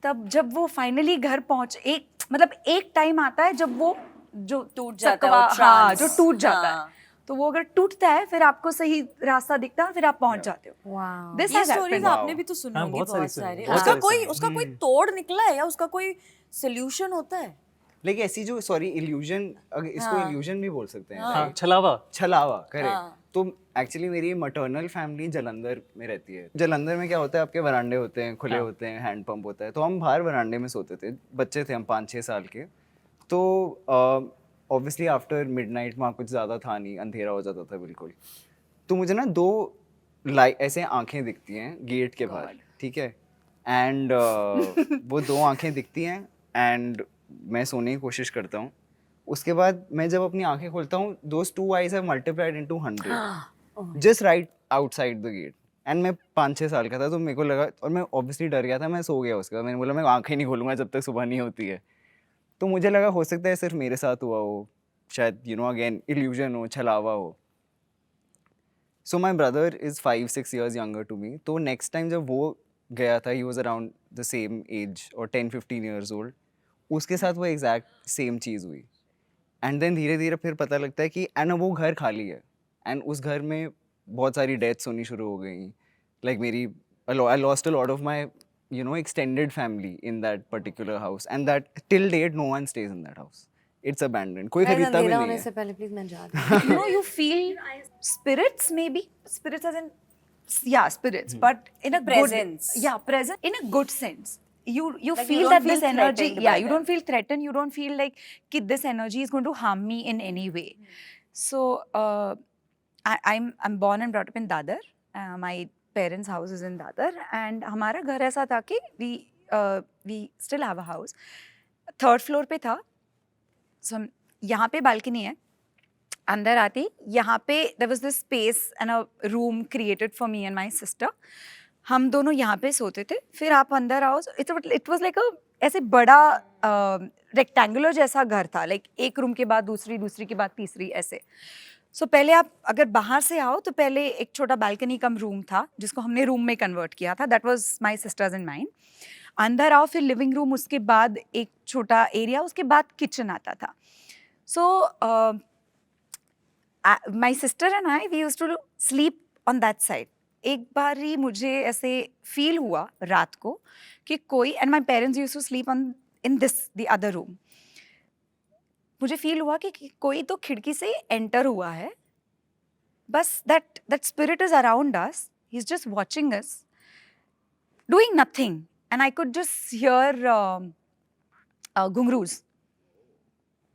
S3: तब जब वो फाइनली घर पहुंच, एक टाइम आता है जब वो जो
S1: टूट जाता है,
S3: चकवा,
S1: वो
S3: हाँ,
S1: trance,
S3: जो टूट जाता
S1: हाँ.
S3: है, तो वो अगर टूटता है फिर आपको सही रास्ता दिखता है, फिर आप पहुंच जाते हो.
S5: Wow.
S3: This
S1: ये
S3: has
S1: स्टोरीज
S3: happened.
S1: आपने भी तो सुनी
S2: हाँ,
S1: होंगी
S2: बहुत सारी
S1: बहुत
S2: सुनी
S1: सारे.
S2: हैं, बहुत
S1: उसका
S2: सारी
S1: कोई
S2: सुनी हैं।
S1: उसका कोई तोड़ निकला है या उसका कोई सोल्यूशन होता है?
S4: लाइक ऐसी जो सॉरी इल्यूजन, इसको इल्यूजन भी बोल सकते हैं.
S2: हाँ, छलावा.
S4: छलावा, करेक्ट.
S1: हाँ.
S4: तो एक्चुअली मेरी मटर्नल फैमिली जलंधर में रहती है. जलंधर में क्या होता है, आपके वरांडे होते हैं, खुले होते हैं, हैंड पंप होता है. तो हम बाहर वरांडे में सोते थे, बच्चे थे हम 5-6 साल के. तो ऑब्वियसली आफ्टर मिडनाइट वहाँ कुछ ज़्यादा था नहीं, अंधेरा हो जाता था बिल्कुल. तो मुझे ना 2 ऐसे आंखें दिखती हैं गेट के बाहर, ठीक है. एंड वो 2 आंखें दिखती हैं एंड मैं सोने की कोशिश करता हूँ. उसके बाद मैं जब अपनी आंखें खोलता हूँ, दोस 2 eyes have multiplied into 100 just right outside the gate. And मैं 5-6 साल का था, तो मेरे को लगा, और मैं ऑब्वियसली डर गया था, मैं सो गया. उसके बाद मैंने बोला मैं आंखें नहीं खोलूंगा जब तक सुबह नहीं होती है. तो मुझे लगा हो सकता है सिर्फ मेरे साथ हुआ हो, शायद अगेन इल्यूजन हो, छलावा हो. So my brother is 5-6 years younger to me. तो नेक्स्ट टाइम जब वो गया था, he was around the same age और 10-15 years old, उसके साथ वो एग्जैक्ट सेम चीज़ हुई. एंड देन धीरे धीरे फिर पता लगता है कि एंड वो घर खाली है एंड उस घर में बहुत सारी डेथ्स होनी शुरू हो गई. लाइक मेरी I lost a lot of my extended family in that particular house, and that till date no one stays in that house. It's abandoned. कोई
S5: Guys,
S4: खरीदता भी
S5: अंधेरा
S4: नहीं
S5: होने
S4: है.
S5: से पहले प्लीज मैं जा रही हूँ.
S3: You feel spirits, maybe spirits as in, yeah, spirits, but in a
S1: Presence.
S3: good, yeah, present in a good sense. You
S1: Like you
S3: feel
S1: don't
S3: that
S1: feel
S3: this energy,
S1: threatened
S3: yeah,
S1: by
S3: you
S1: them.
S3: don't feel threatened, you don't feel like कि this energy is going to harm me in any way. So I'm born and brought up in Dadar. My parents' house is in Dadar, and हमारा घर ऐसा था कि we still have a house. 3rd floor पे था. So यहाँ पे balcony है. अंदर आती यहाँ पे there was this space and a room created for me and my sister. हम दोनों यहाँ पे सोते थे. फिर आप अंदर आओ, it was like a ऐसे बड़ा रेक्टेंगुलर जैसा घर था. लाइक एक रूम के बाद दूसरी के बाद तीसरी ऐसे. सो पहले आप अगर बाहर से आओ तो पहले एक छोटा बालकनी कम रूम था जिसको हमने रूम में कन्वर्ट किया था. That was my sister's and mine. अंदर आओ, फिर लिविंग रूम, उसके बाद एक छोटा एरिया, उसके बाद किचन आता था. So my sister and I we used to sleep on that side. एक बार ही मुझे ऐसे फील हुआ रात को कि कोई, and my parents used to sleep on in this the other room. मुझे फील हुआ कि कोई तो खिड़की से एंटर हुआ है. बस that spirit is around us. He's just watching us, doing nothing, and I could just hear ghungroos.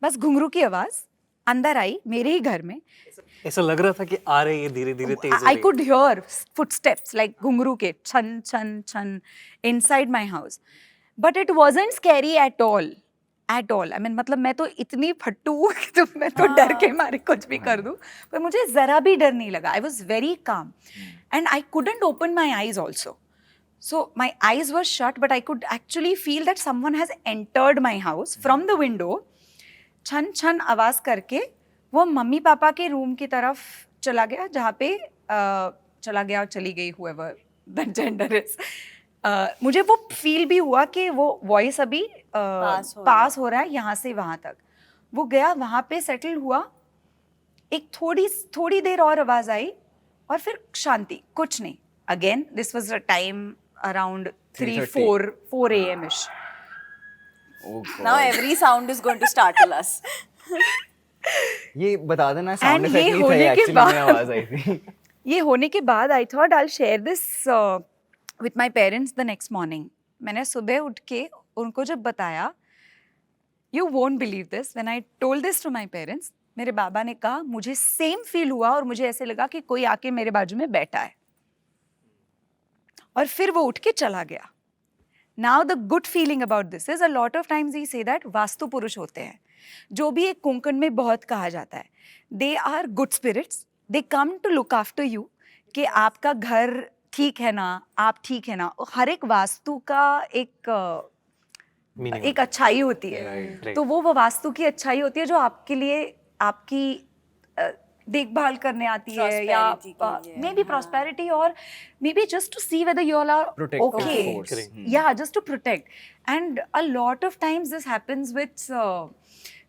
S3: बस घुंघरू की आवाज अंदर आई मेरे ही घर में.
S2: ऐसा लग रहा था कि आ रही है धीरे धीरे तेज हो
S3: I
S2: रही है.
S3: could hear footsteps like घुंघरू के छन छन छन inside my house, but it wasn't scary at all. At all. I mean, मतलब मैं तो इतनी फट्टू हूँ कि तो मैं तो डर के मारे कुछ भी कर दूँ, पर मुझे जरा भी डर नहीं लगा. I was very calm, and I couldn't open my eyes also. So my eyes were shut, but I could actually feel that someone has entered my house from the window. छन छन आवाज करके वो मम्मी पापा के room की तरफ चला गया, जहाँ पे चला गया और चली गई, whoever that gender is. मुझे वो फील भी हुआ कि वो वॉइस अभी पास हो रहा है यहाँ से वहाँ तक. वो गया, वहाँ पे सेटल हुआ. एक थोड़ी देर और आवाज आई और फिर शांति, कुछ नहीं. Again this was a time around 4 a.m. ish.
S4: Oh
S1: Now
S4: God.
S1: every sound is going to startle us.
S4: ये बता देना साउंड
S3: And ये
S4: इफेक्ट नहीं था,
S3: होने के
S4: एक्चुअली में
S3: बाद-
S4: आवाज आई थी.
S3: ये होने के बाद I thought I share this with my parents the next morning. मैंने सुबह उठ के उनको जब बताया, you won't believe this, when I told this to my parents, मेरे बाबा ने कहा मुझे सेम फील हुआ और मुझे ऐसे लगा कि कोई आके मेरे बाजू में बैठा है, और फिर वो उठ के चला गया. Now the good feeling about this is, a lot of times we say that Vastu Purush होते हैं, जो भी एक कोंकण में बहुत कहा जाता है. They are good spirits, they come to look after you, कि आपका घर ठीक है ना, आप ठीक है ना. हर एक वास्तु का
S2: Meaning
S3: एक अच्छाई होती है.
S2: right.
S3: तो वो वास्तु की अच्छाई होती है जो आपके लिए आपकी देखभाल करने आती है, या
S1: Prosperity के लिए,
S3: मे बी प्रॉस्पेरिटी, और maybe just to see whether you all are
S4: Protective
S3: okay.
S4: force.
S2: Correct.
S3: Yeah, just to protect. And a lot of times this happens with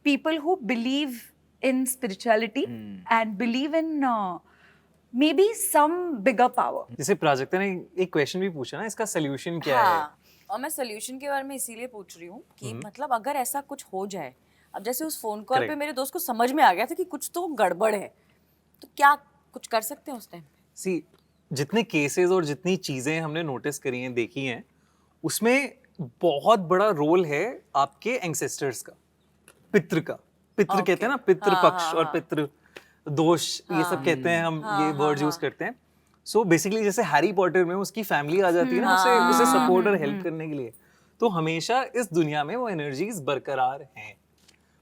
S3: people who believe in spirituality and believe in maybe some bigger power.
S2: जैसे प्राजक्ता ने एक question भी पूछा ना, इसका solution क्या है?
S1: हाँ, और मैं सोल्यूशन के बारे में इसीलिए पूछ रही हूँ कि मतलब अगर ऐसा कुछ हो जाए, अब जैसे उस फोन कॉल पे
S2: Correct.
S1: मेरे दोस्त को समझ में आ गया था कि कुछ तो गड़बड़ है, तो क्या कुछ कर सकते हैं उस टाइम?
S2: सी, जितने केसेस और जितनी चीजें हमने नोटिस करी हैं, देखी हैं, उसमें बहुत बड़ा रोल है आपके एंसेस्टर्स का, पितृ का. पितृ कहते हैं ना, पितृ पक्ष और पितृ दोष, ये सब कहते हैं हम, ये वर्ड्स यूज करते हैं. सो बेसिकली जैसे हैरी पॉटर में उसकी फैमिली आ जाती है ना, उसे सपोर्ट और हेल्प करने के लिए, तो हमेशा इस दुनिया में वो एनर्जीज बरकरार हैं.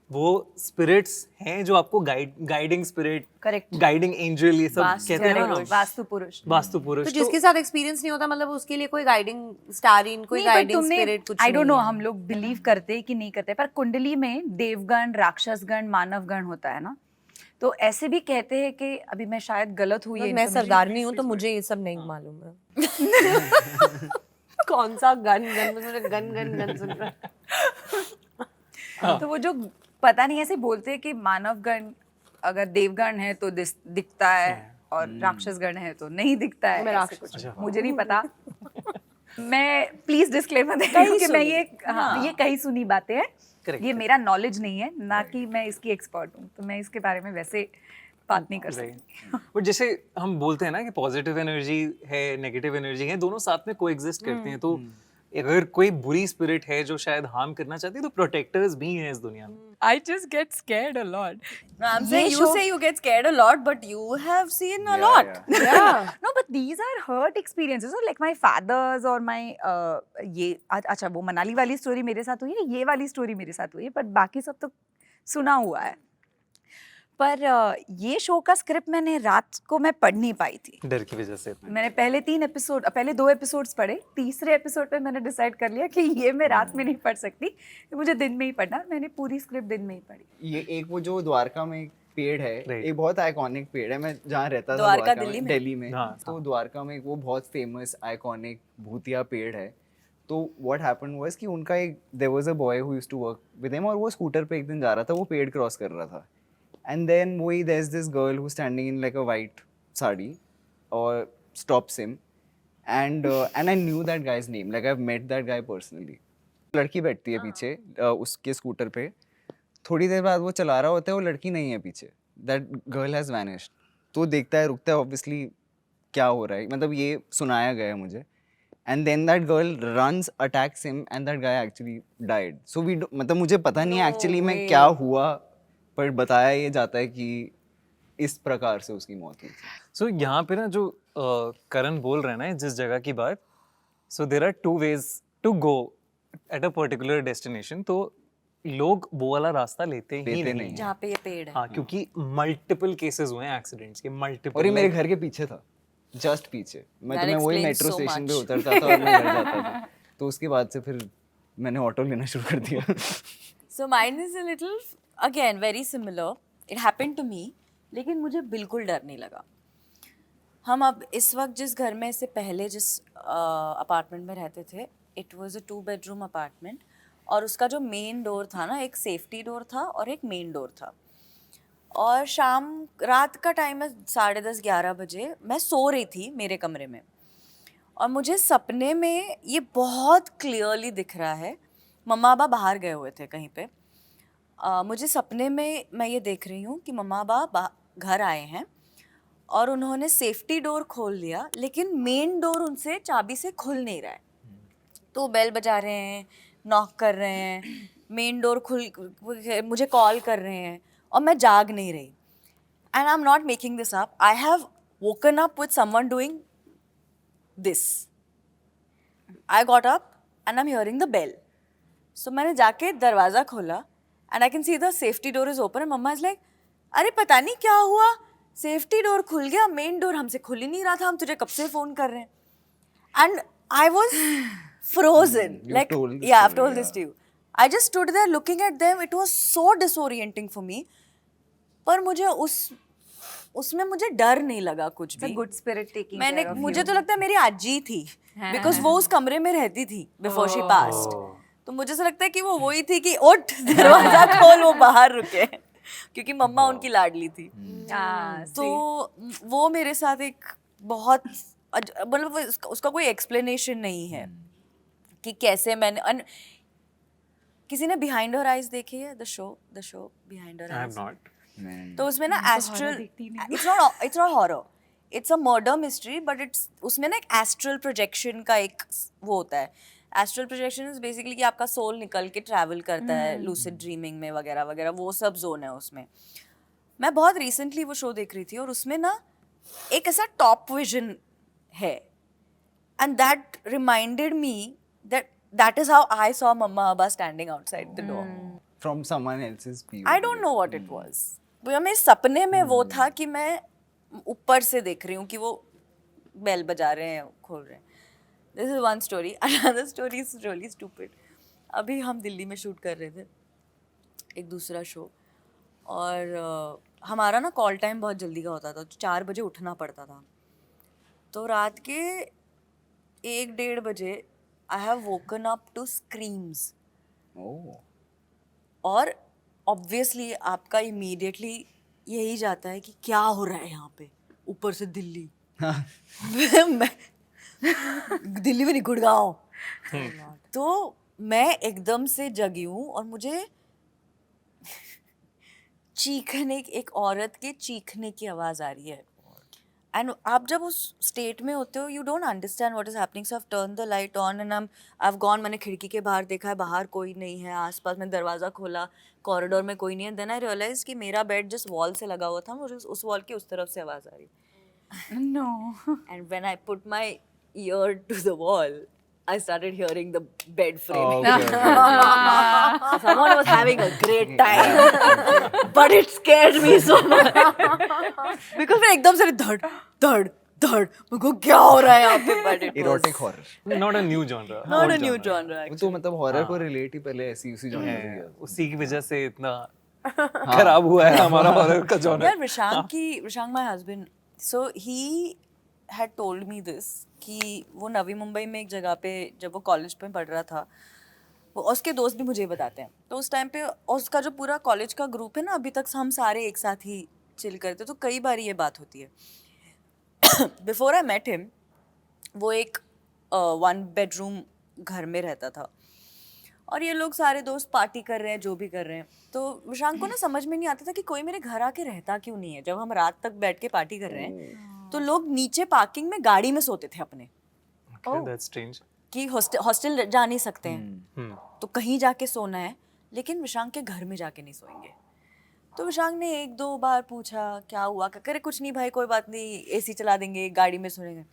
S2: वो स्पिरिट्स हैं जो आपको guiding spirit,
S3: Correct.
S2: Guiding angel, ये सब कहते हैं ना,
S3: वास्तु पुरुष.
S2: वास्तु पुरुष.
S5: तो जिसके साथ एक्सपीरियंस नहीं होता, मतलब उसके लिए कोई गाइडिंग स्टारिन, कोई गाइडिंग स्पिरिट कुछ
S3: आई डोंट
S5: नहीं
S3: नो
S5: है.
S3: हम लोग बिलीव करते हैं कि नहीं करते, पर कुंडली में देवगण, राक्षसगण, मानवगण होता है ना. तो ऐसे भी कहते हैं कि, अभी मैं शायद गलत हुई है,
S5: मैं सरदारनी हूँ तो मुझे ये सब नहीं मालूम है. कौन सा गन गन गन गन सुन रहा है.
S3: तो वो जो पता नहीं ऐसे बोलते हैं कि मानवगण, अगर देवगण है तो दिखता है, और राक्षसगण है तो नहीं दिखता है.
S5: मैं
S3: ऐसे
S5: राक्षस
S3: कुछ मुझे नहीं पता. मैं प्लीज डिस्क्लेमर दे रही हूँ कि मैं ये ये कहीं सुनी बातें हैं.
S2: Correct.
S3: ये मेरा नॉलेज नहीं है, ना कि मैं इसकी एक्सपर्ट हूँ, तो मैं इसके बारे में वैसे बात नहीं कर सकती.
S2: बट जैसे हम बोलते हैं ना कि पॉजिटिव एनर्जी है, नेगेटिव एनर्जी है, दोनों साथ में कोएग्जिस्ट करते हैं. तो अगर कोई बुरी स्पिरिट है जो शायद हार्म करना चाहती है, तो प्रोटेक्टर्स भी हैं इस दुनिया में.
S3: I just get scared a lot.
S1: No, I'm saying you say you get scared a lot, but you have seen a lot.
S5: Yeah.
S3: No, but these are hurt experiences. So like my father's or my ये अच्छा वो मनाली वाली story मेरे साथ हुई है, ये वाली स्टोरी मेरे साथ हुई है, पर बाकी सब तो सुना हुआ है. पर ये शो का स्क्रिप्ट मैंने रात को मैं पढ़ नहीं पाई थी.
S2: डर की वजह से.
S3: मैंने पहले 2 एपिसोड्स पढ़े. तीसरे एपिसोड पे मैंने डिसाइड कर लिया कि ये मैं रात में नहीं पढ़ सकती, मुझे दिन में ही पढ़ना. मैंने पूरी स्क्रिप्ट दिन में ही पढ़ी.
S4: ये एक वो जो द्वारका में एक पेड़ है,
S2: Right.
S4: एक बहुत आइकॉनिक पेड़ है. मैं जहाँ रहता था
S1: द्वारका
S4: में,
S1: दिल्ली में?
S4: दिल्ली में,
S2: हाँ,
S4: तो द्वारका में एक वो बहुत फेमस आइकॉनिक भूतिया पेड़ है. तो what happened was कि उनका एक there was a boy who used to work with him और वो स्कूटर पे एक दिन जा रहा था, वो पेड़ क्रॉस कर रहा था, and then वही there's this girl who's standing in like a white sari और stops him and I knew that guy's name, like I've met that guy personally. लड़की बैठती है पीछे उसके स्कूटर पे, थोड़ी देर बाद वो चला रहा होता है, वो लड़की नहीं है पीछे, that girl has vanished. तो देखता है, रुकता है, obviously क्या हो रहा है, मतलब ये सुनाया गया है मुझे. And then that girl runs, attacks him, and that guy actually died. So मतलब मुझे पता नहीं है actually में क्या हुआ, पर बताया ये जाता है कि इस प्रकार से उसकी मौत हुई थी.
S2: सो यहाँ पे ना जो करण बोल रहे हैं ना जिस जगह की बात, so there are 2 ways to go at a particular destination. तो लोग वो वाला रास्ता लेते ही नहीं.
S1: जहाँ पे ये पेड़ है.
S2: हाँ, क्योंकि मल्टीपल केसेस हुए हैं एक्सीडेंट्स के, मल्टीपल.
S4: और ये मेरे घर के पीछे था, जस्ट पीछे. मैं
S1: That
S4: तो मैं वही
S1: explains
S4: मेट्रो
S1: so
S4: स्टेशन पे
S1: much.
S4: उतरता था और मैं घर जाता था. तो उसके बाद से फिर मैंने ऑटो लेना शुरू कर दिया.
S1: So mine is a little again very similar. It happened to me, लेकिन मुझे बिल्कुल डर नहीं लगा. हम अब इस वक्त जिस घर में इससे पहले जिस अपार्टमेंट में रहते थे, it was a 2 bedroom apartment, और उसका जो मेन डोर था ना, एक सेफ्टी डोर था और एक मेन डोर था. और रात का टाइम है, 10:30-11 बजे, मैं सो रही थी मेरे कमरे में, और मुझे सपने में ये बहुत क्लियरली दिख रहा है. मम्मा पापा बाहर गए हुए थे कहीं पे. मुझे सपने में मैं ये देख रही हूँ कि मम्मा पापा घर आए हैं और उन्होंने सेफ्टी डोर खोल लिया, लेकिन मेन डोर उनसे चाबी से खुल नहीं रहा है. तो बेल बजा रहे हैं, नॉक कर रहे हैं, मेन डोर मुझे कॉल कर रहे हैं, और मैं जाग नहीं रही. And I am not making this up. I have woken up with someone doing this. I got up and I am hearing the bell. So मैंने जाके दरवाज़ा खोला and I can see the safety door is open. And मम्मा is like, अरे पता नहीं क्या हुआ, सेफ्टी डोर खुल गया, मेन डोर हमसे खुल ही नहीं रहा था, हम तुझे कब से फ़ोन कर रहे हैं. And I was frozen. Like,
S4: told this
S1: yeah, I've
S4: story,
S1: told this to you. I just stood there looking at them. It was so disorienting for me. पर मुझे उसमें मुझे डर नहीं लगा कुछ भी.
S3: गुड स्पिरिट टेकिंग
S1: मैंने मुझे तो लगता है मेरी आजी थी, बिकॉज वो उस कमरे में रहती थी बिफोर शी पास्ड. तो मुझे ऐसा लगता है कि वो वही थी कि उठ, दरवाजा खोल, वो बाहर रुके, क्योंकि मम्मा उनकी लाडली थी. तो वो मेरे साथ एक बहुत मतलब उसका कोई एक्सप्लेनेशन नहीं है कि कैसे मैंने. किसी ने बिहाइंड हर आइज देखी है, the show behind her
S2: I have
S1: eyes?
S2: Not.
S1: तो उसमें ना astral, it's not horror, it's a murder mystery, but it's उसमें ना एक एस्ट्रल प्रोजेक्शन का एक वो होता है. एस्ट्रल प्रोजेक्शन इज बेसिकली कि आपका सोल निकल के ट्रैवल करता है लूसिड ड्रीमिंग में वगैरह वगैरह, वो सब जोन है उसमें. मैं बहुत रिसेंटली वो शो देख रही थी, और उसमें ना एक ऐसा टॉप विजन है, and that reminded me that is how I saw Mama Abba standing outside the door.
S4: From someone else's view.
S1: I don't know what it was. वो मेरे सपने में वो था कि मैं ऊपर से देख रही हूँ कि वो बेल बजा रहे हैं, खोल रहे हैं. This is one story. Another story is really stupid. अभी हम दिल्ली में शूट कर रहे थे एक दूसरा शो, और हमारा ना कॉल टाइम बहुत जल्दी का होता था, 4 बजे उठना पड़ता था. तो रात के 1-1:30 बजे I have woken up to screams.
S4: Oh.
S1: और obviously आपका immediately यही जाता है कि क्या हो रहा है यहाँ पे, ऊपर से दिल्ली. मैं दिल्ली में नहीं, गुड़गांव. तो मैं एकदम से जगी हूँ, और मुझे चीखने, एक औरत के चीखने की आवाज़ आ रही है. एंड आप जब उस स्टेट में होते हो, you don't understand what is happening. So I turn the light on and I have gone. मैंने खिड़की के बाहर देखा है, बाहर कोई नहीं है आसपास. मैं दरवाज़ा खोला, कॉरिडोर में कोई नहीं है. देन आई रियलाइज कि मेरा बेड जिस वॉल से लगा हुआ था, मुझे उस वॉल की उस तरफ से आवाज़ आ रही.
S3: No.
S1: And when I put my ear to the wall, I started hearing the bed frame. Someone was having a great time, but it scared me so much because मैं एकदम से धड़ धड़ धड़, मेरे को क्या हो रहा है यहाँ पे. But it
S4: Erotic horror.
S2: Not a new genre.
S1: not a new genre.
S4: वो तो मतलब हॉरर को रिलेट ही पहले ऐसी उसी जॉनर से किया.
S2: उसी की वजह से इतना खराब हुआ है हमारा हॉरर का जॉनर.
S1: यार Rishang, my husband, so he had told me this कि वो नवी मुंबई में एक जगह पे जब वो कॉलेज में पढ़ रहा था, वो उसके दोस्त भी मुझे बताते हैं, तो उस टाइम पे उसका जो पूरा कॉलेज का ग्रुप है ना, अभी तक हम सारे एक साथ ही चिल करते, तो कई बार ये बात होती है। बिफोर आई मेट हिम, वो एक 1 बेडरूम घर में रहता था और ये लोग सारे दोस्त पार्टी कर रहे हैं, जो भी कर रहे हैं, तो विशांक को ना समझ में नहीं आता था कि कोई मेरे घर आके रहता क्यों नहीं है। जब हम रात तक बैठ के पार्टी कर रहे हैं तो लोग नीचे पार्किंग में गाड़ी में सोते थे अपने,
S2: Okay, that's strange.
S1: कि हॉस्टल जा नहीं सकते हैं तो कहीं जाके सोना है, लेकिन विशांक के घर में जाके नहीं सोएंगे। तो विशांक ने 1-2 बार पूछा क्या हुआ, करे कुछ नहीं भाई, कोई बात नहीं, एसी चला देंगे, गाड़ी में सोएंगे।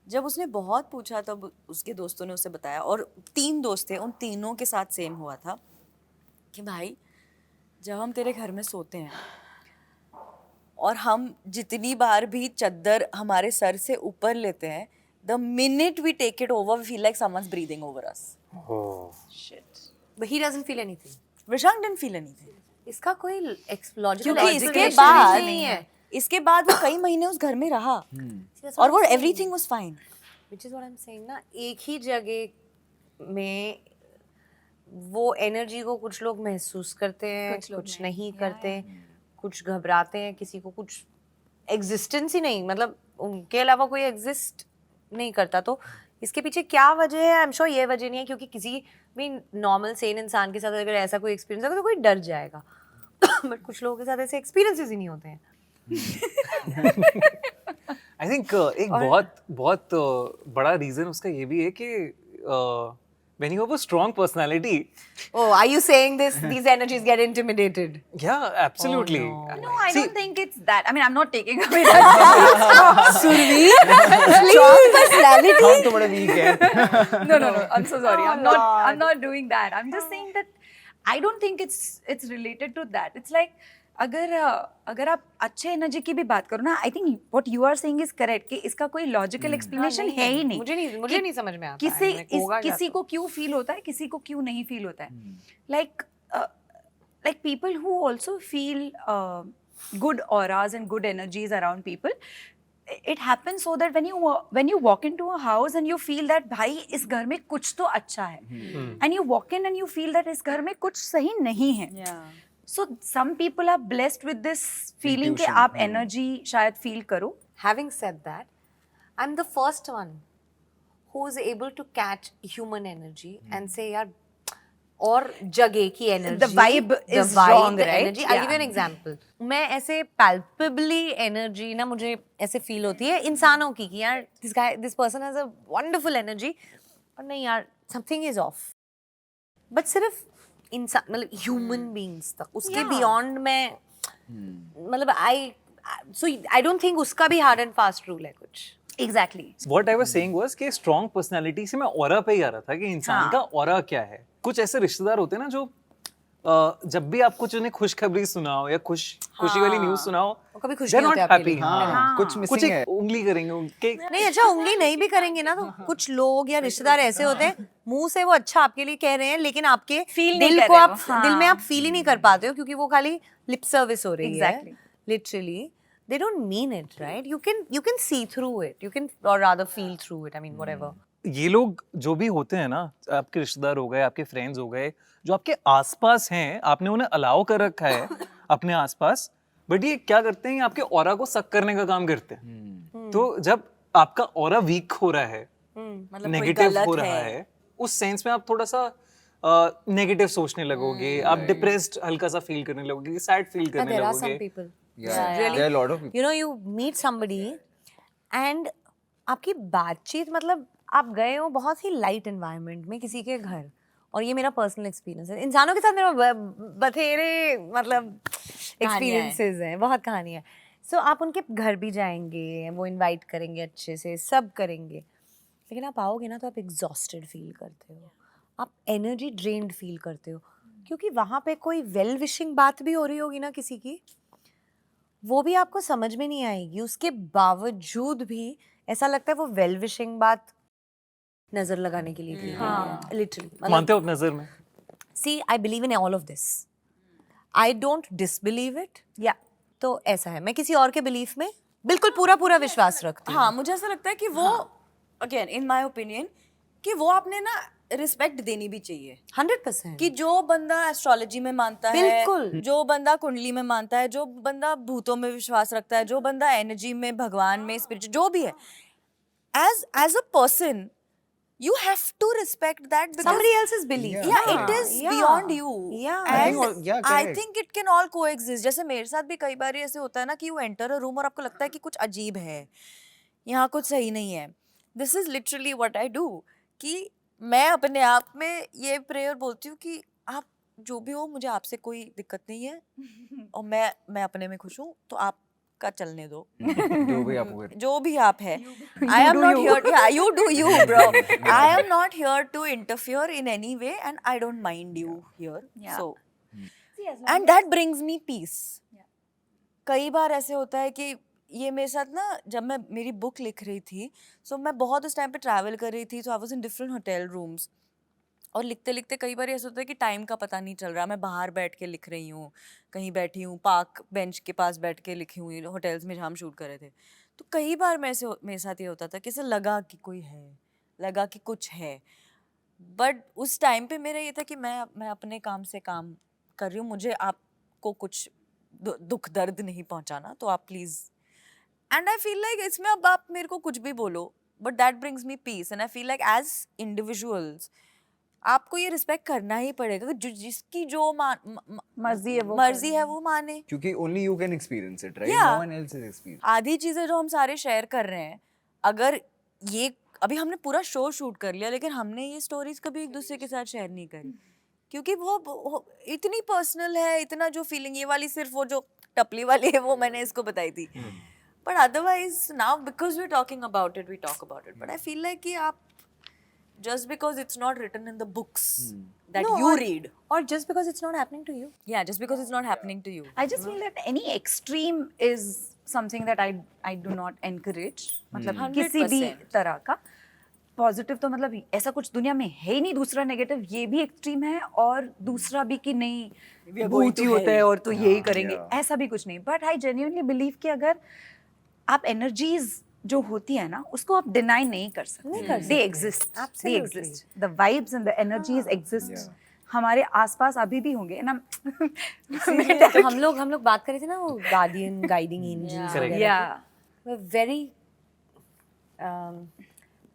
S1: जब उसने बहुत पूछा तब उसके दोस्तों ने उसे बताया, और 3 दोस्त थे, उन तीनों के साथ सेम हुआ था कि भाई जब हम तेरे घर में सोते हैं और हम जितनी बार भी चद्दर हमारे सर से ऊपर लेते हैं, the minute we take it over, we feel like someone's breathing over us.
S2: Oh.
S5: But he doesn't feel anything.
S1: Vishang didn't feel anything.
S5: इसका कोई लॉजिकल
S1: क्योंकि इसके बाद वो कई महीने उस घर में रहा और वो everything was fine.
S5: Which is what I'm saying ना, एक ही जगह में वो एनर्जी को कुछ लोग महसूस करते हैं, कुछ नहीं करते, कुछ घबराते हैं, किसी को कुछ एग्जिस्टेंस ही नहीं, मतलब उनके अलावा कोई एग्जिस्ट नहीं करता। तो इसके पीछे क्या वजह है? आई एम श्योर ये वजह नहीं है, क्योंकि किसी भी नॉर्मल सेन इंसान के साथ अगर ऐसा कोई एक्सपीरियंस होगा तो कोई डर जाएगा। बट कुछ लोगों के साथ ऐसे एक्सपीरियंसेस ही नहीं होते हैं।
S2: आई थिंक एक बहुत बड़ा रीजन उसका ये भी है कि when you have a strong personality.
S5: Oh, are you saying these energies get intimidated?
S2: Yeah, absolutely.
S3: No, I don't think it's that. I mean, I'm not taking away that.
S5: Strong personality?
S4: हम तो बड़े week हैं।
S3: No. I'm so sorry. I'm not doing that. I'm just saying that I don't think it's related to that. It's like अगर आप अच्छे energy की भी बात करो ना, I think what you are saying is correct कि इसका कोई लॉजिकल एक्सप्लेनेशन है ही नहीं।
S5: मुझे नहीं समझ में आता
S3: किसी को क्यों फील होता है, किसी को क्यों नहीं फील होता है। Like people who also feel good auras and good energies around people, it happens so that when you walk into a house and you feel that भाई इस घर में कुछ तो अच्छा है, and you walk in and you feel that इस घर में कुछ सही नहीं है। So some people are blessed with this feeling कि आप energy शायद feel करो।
S5: Having said that, I'm the first one who is able to catch human energy and say यार और जगह की energy,
S3: The vibe is wrong, right?
S5: Energy. I'll give you an example. मैं ऐसे palpably energy ना मुझे ऐसे feel होती है इंसानों की कि यार this person has a wonderful energy, और नहीं यार something is off. But सिर्फ इंसान मतलब ह्यूमन बीइंग्स तक, उसके बियॉन्ड में मतलब आई डोंट थिंक उसका भी हार्ड एंड फास्ट रूल है कुछ।
S3: Exactly.
S2: What I was saying was कि strong personality से मैं ऑरा पे ही आ रहा था कि इंसान का ऑरा क्या है। कुछ ऐसे रिश्तेदार होते हैं ना जो जब भी आप कुछ उन्हें खुशखबरी सुनाओ या खुशी वाली न्यूज़ सुनाओ,
S5: कभी खुश
S2: they're
S5: नहीं
S2: not
S5: होते आपके
S2: happy।
S5: लिए।
S2: हाँ,
S4: कुछ
S2: कुछ
S4: मिसिंग है।
S2: एक उंगली करेंगे उनके।
S5: नहीं अच्छा, उंगली नहीं भी करेंगे ना तो कुछ लोग या रिश्तेदार ऐसे होते हैं मुंह से वो अच्छा आपके लिए कह रहे हैं, लेकिन आपके
S3: Feel नहीं
S5: दिल
S3: कर
S5: को
S3: रहे
S5: आप
S3: वो।
S5: दिल में आप फील ही नहीं कर पाते हो, क्योंकि वो खाली लिप सर्विस हो रही है।
S3: Exactly.
S5: Literally, they don't mean it, right? You can see through it. You can, or rather feel through it. I mean, whatever.
S2: ये लोग जो भी होते हैं ना, आपके रिश्तेदार हो गए, आपके फ्रेंड्स हो गए, जो आपके आसपास हैं, आपने उन्हें अलाउ कर रखा है अपने आसपास, बट ये क्या करते हैं, ये आपके ऑरा को सक करने का काम करते हैं। तो जब आपका ऑरा वीक हो रहा है,
S1: मतलब
S2: नेगेटिव हो रहा है, उस सेंस में आप थोड़ा सा नेगेटिव सोचने लगोगे, आप डिप्रेस्ड हल्का सा फील करने लगोगे, सैड फील करने
S5: There are some
S2: लगोगे।
S5: people.
S4: Yeah, there are a lot of people.
S5: You know, you meet somebody and आपकी बातचीत मतलब आप गए हो बहुत ही लाइट एनवायरनमेंट में किसी के घर, और ये मेरा पर्सनल एक्सपीरियंस है। इंसानों के साथ मेरा बथेरे मतलब एक्सपीरियंसेस हैं, बहुत कहानियाँ। सो आप उनके घर भी जाएंगे, वो इनवाइट करेंगे अच्छे से, सब करेंगे, लेकिन आप आओगे ना तो आप एग्जॉस्टेड फील करते हो, आप एनर्जी ड्रेन्ड फील करते हो, क्योंकि वहाँ पे कोई वेल विशिंग बात भी हो रही होगी ना किसी की, वो भी आपको समझ में नहीं आएगी। उसके बावजूद भी ऐसा लगता है वो वेल विशिंग बात नजर लगाने के लिए की लिटरली।
S2: मानते हो आप नजर में?
S5: See I believe in all of this, I don't disbelieve it. या तो ऐसा है, मैं किसी और के बिलीफ में बिल्कुल पूरा विश्वास रखती हूँ।
S1: हाँ, मुझे ऐसा लगता है कि वो अगेन इन माय ओपिनियन कि वो आपने ना रिस्पेक्ट देनी भी चाहिए
S5: 100%.
S1: कि जो बंदा एस्ट्रोलॉजी में मानता है,
S5: बिल्कुल.
S1: जो बंदा कुंडली में मानता है, जो बंदा भूतों में विश्वास रखता है, जो बंदा एनर्जी में, भगवान में, स्पिरिचुअल जो भी है, as a person you have to respect that because
S5: Somebody else's belief.
S1: yeah, it is beyond you.
S5: Yeah.
S1: And
S4: yeah,
S1: I
S4: correct.
S1: think it can all coexist. जैसे मेरे साथ भी कई बार ऐसे होता है ना कि you enter a room और आपको लगता है कि कुछ अजीब है, यहाँ कुछ सही नहीं है. This is literally what I do. कि मैं अपने आप में ये प्रेयर बोलती हूँ कि आप जो भी हो, मुझे आपसे कोई दिक्कत नहीं है और मैं अपने में खुश हूँ, तो आपका चलने दो.
S4: जो भी आप हो
S1: जो भी आप है. I am not here. Yeah, you do you, bro. I am not here to interfere in any way, and I don't mind you here.
S3: Yeah.
S1: So, and that brings me peace. कई बार ऐसे होता है कि ये मेरे साथ ना, जब मैं मेरी बुक लिख रही थी, so मैं बहुत उस टाइम पे ट्रैवल कर रही थी, so I was in different hotel rooms. और लिखते लिखते कई बार ऐसा होता है कि टाइम का पता नहीं चल रहा. मैं बाहर बैठ के लिख रही हूँ, कहीं बैठी हूँ, पार्क बेंच के पास बैठ के लिखी हुई होटल्स में जहाँ हम शूट कर रहे थे. तो कई बार मेरे साथ ये होता था कि ऐसे लगा कि कोई है, लगा कि कुछ है. बट उस टाइम पे मेरा ये था कि मैं अपने काम से काम कर रही हूँ, मुझे आपको कुछ दुख दर्द नहीं पहुँचाना, तो आप please. And I feel like इसमें अब आप मेरे को कुछ भी बोलो, but that brings me peace. And I feel like as individuals आपको ये रिस्पेक्ट करना ही पड़ेगा कि जिसकी जो मर्जी है वो माने.
S4: क्योंकि only you can experience it, right?
S1: Yeah.
S4: No one else is experiencing.
S1: आधी चीजें जो हम सारे शेयर कर रहे हैं, अगर ये अभी हमने पूरा शो शूट कर लिया, लेकिन हमने ये स्टोरीज कभी एक दूसरे के साथ शेयर नहीं करी, क्योंकि वो इतनी पर्सनल है, इतना जो फीलिंग, ये वाली सिर्फ वो जो टपली वाली है वो मैंने इसको बताई थी. But otherwise now because we talking about it, we talk about it. But I feel like कि आप just because it's not written in the books that
S5: No,
S1: you
S5: or-
S1: read.
S5: Or just because it's not happening to you.
S1: Yeah, just because it's not happening to you.
S3: I just feel that any extreme is something that I do not encourage. मतलब
S1: 100%.
S3: किसी भी तरह का positive तो मतलब ऐसा कुछ दुनिया में है ही नहीं. दूसरा नेगेटिव ये भी एक्सट्रीम है और दूसरा भी कि नहीं भूत ही होता है और तो यही करेंगे, ऐसा भी कुछ नहीं. बट आई जेन्युइनली बिलीव कि अगर आप एनर्जीज जो होती है ना, उसको आप डिनाई नहीं कर सकते. They exist, they exist. The vibes and the energies exist. हमारे आसपास अभी भी होंगे ना.
S5: तो हम लोग बात कर रहे थे ना वो गार्डियन, गाइडिंग एंजल्स
S2: Correct.
S5: वगैरह. Very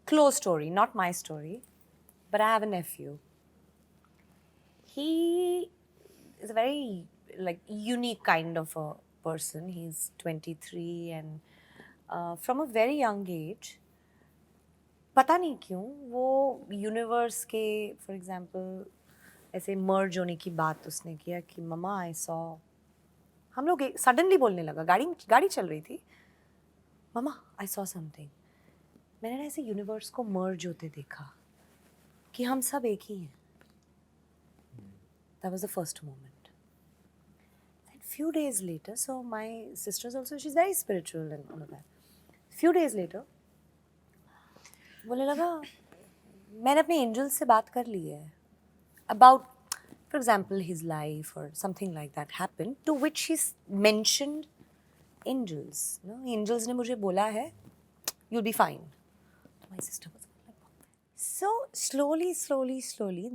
S5: close story, not my story, but I have a nephew. He is a very like unique kind of a person. He's 23 and from a very young age, पता नहीं क्यों वो universe के for example ऐसे मर्ज होने की बात उसने किया कि ममा आई सॉ. हम लोग सडनली बोलने लगा, गाड़ी चल रही थी, ममा आई सॉ समथिंग. मैंने ना ऐसे यूनिवर्स को मर्ज होते देखा कि हम सब एक ही हैं. That was the first moment. Few days later, so my sister's also, she's very spiritual and all of that. Few days later, बोलने लगा मैंने अपने एंजल्स से बात कर ली है about, for example, his life or something like that happened, to which he mentioned angels. No, angels ने मुझे बोला है you'll be fine. My sister was so slowly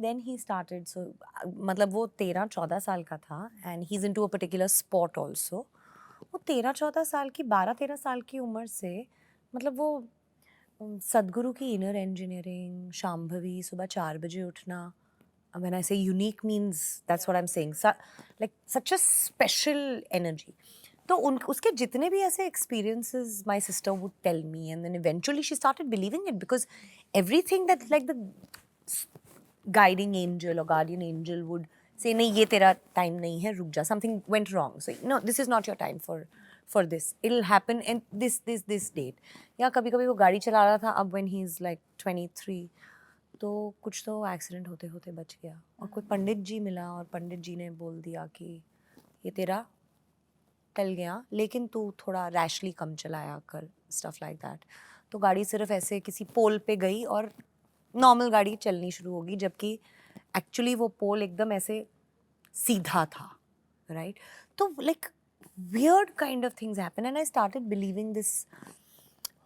S5: then he started. So मतलब वो 13-14 साल का था and he's into a particular sport also. वो 13-14 साल की 12-13 साल की उम्र से मतलब वो सदगुरु की इनर इंजीनियरिंग, शांभवी, सुबह 4 बजे उठना. When I say unique means that's what I'm saying. Like such a special energy. तो उसके जितने भी ऐसे experiences my sister would tell me, and then eventually she started believing it because everything that like the guiding angel or guardian angel would say, नहीं ये तेरा time नहीं है, रुक जा, something went wrong, so no, this is not your time for this, it'll happen in this date. या कभी कभी वो गाड़ी चला रहा था अब when he's like 23, तो कुछ तो एक्सीडेंट होते होते बच गया और कोई पंडित जी मिला और पंडित जी ने बोल दिया कि ये तेरा टल गया, लेकिन तू थोड़ा रैशली कम चलाया कर, स्टफ लाइक दैट. तो गाड़ी सिर्फ ऐसे किसी पोल पे गई और नॉर्मल गाड़ी चलनी शुरू होगी, जबकि एक्चुअली वो पोल एकदम ऐसे सीधा था, राइट? तो like weird kind of things happen and I started believing this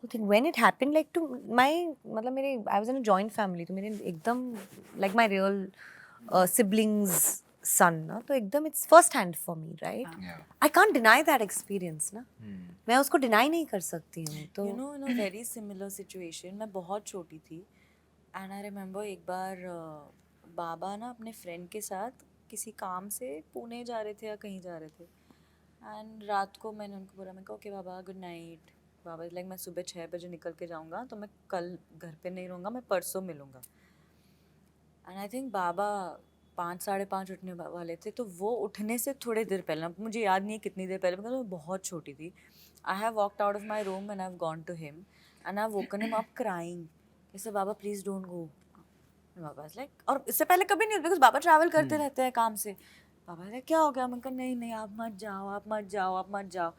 S5: when it happened, like to my, मतलब मेरे, I was in a joint family, तो मेरे एकदम like my real siblings son ना, तो एकदम it's first hand for me, right?
S4: Yeah.
S5: I can't deny that experience ना, मैं उसको deny नहीं कर सकती हूँ, तो
S1: You know, in a very similar situation, मैं बहुत छोटी थी and I remember एक बार बाबा ना अपने फ्रेंड के साथ किसी काम से पुणे जा रहे थे या कहीं जा रहे थे एंड रात को मैंने उनको बोला, मैं कहा ओके बाबा गुड नाइट. बाबा लाइक मैं सुबह 6 बजे निकल के जाऊँगा तो मैं कल घर पे नहीं रहूँगा, मैं परसों मिलूँगा. एंड आई थिंक बाबा 5 साढ़े 5 उठने वाले थे, तो वो उठने से थोड़ी देर पहले, मुझे याद नहीं है कितनी देर पहले, बिकॉज मैं बहुत छोटी थी. I have walked out of my room and I have gone to him and I have woken him up crying. जैसे बाबा प्लीज़ डोंट गो. बाबा लाइक, और इससे पहले कभी नहीं, बिकॉज बाबा ट्रैवल करते रहते हैं काम से. बाबा लाइक क्या हो गया? मैं कहा नहीं नहीं आप मत जाओ, आप मत जाओ, आप मत जाओ.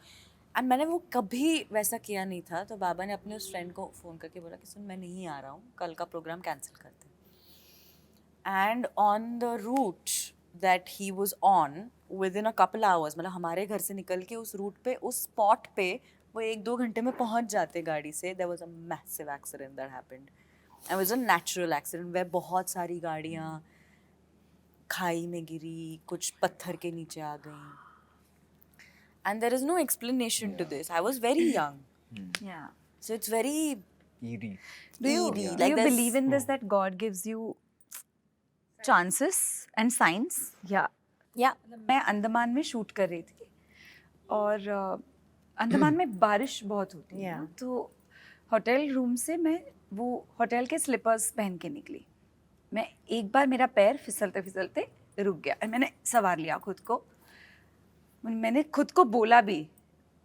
S1: एंड मैंने वो कभी वैसा किया नहीं था. तो बाबा ने अपने उस फ्रेंड को फ़ोन करके बोला कि सुन मैं नहीं आ रहा हूँ, कल का प्रोग्राम कैंसिल करते हैं. And on the route that he was on within a couple hours, मतलब हमारे घर से निकल के उस रूट पे, उस स्पॉट पे वो 1-2 घंटे में पहुँच जाते गाड़ी से. There was a massive accident that happened. It was a natural accident वे बहुत सारी गाड़ियाँ खाई में गिरी, कुछ पत्थर के नीचे आ गई. And there is no explanation to this. I was very young.
S3: Yeah.
S1: So it's very
S4: Eerie.
S3: Do you,
S1: eerie.
S3: do
S1: Like
S3: you
S1: there's-
S3: believe in this that God gives you chances and signs? Yeah.
S5: yeah,
S3: मैं अंडमान में shoot कर रही थी और अंडमान में बारिश बहुत होती है ना, तो होटल रूम से मैं वो होटल के स्लीपर्स पहन के निकली. मैं एक बार मेरा पैर फिसलते फिसलते रुक गया और मैंने संवार लिया खुद को. मैंने खुद को बोला भी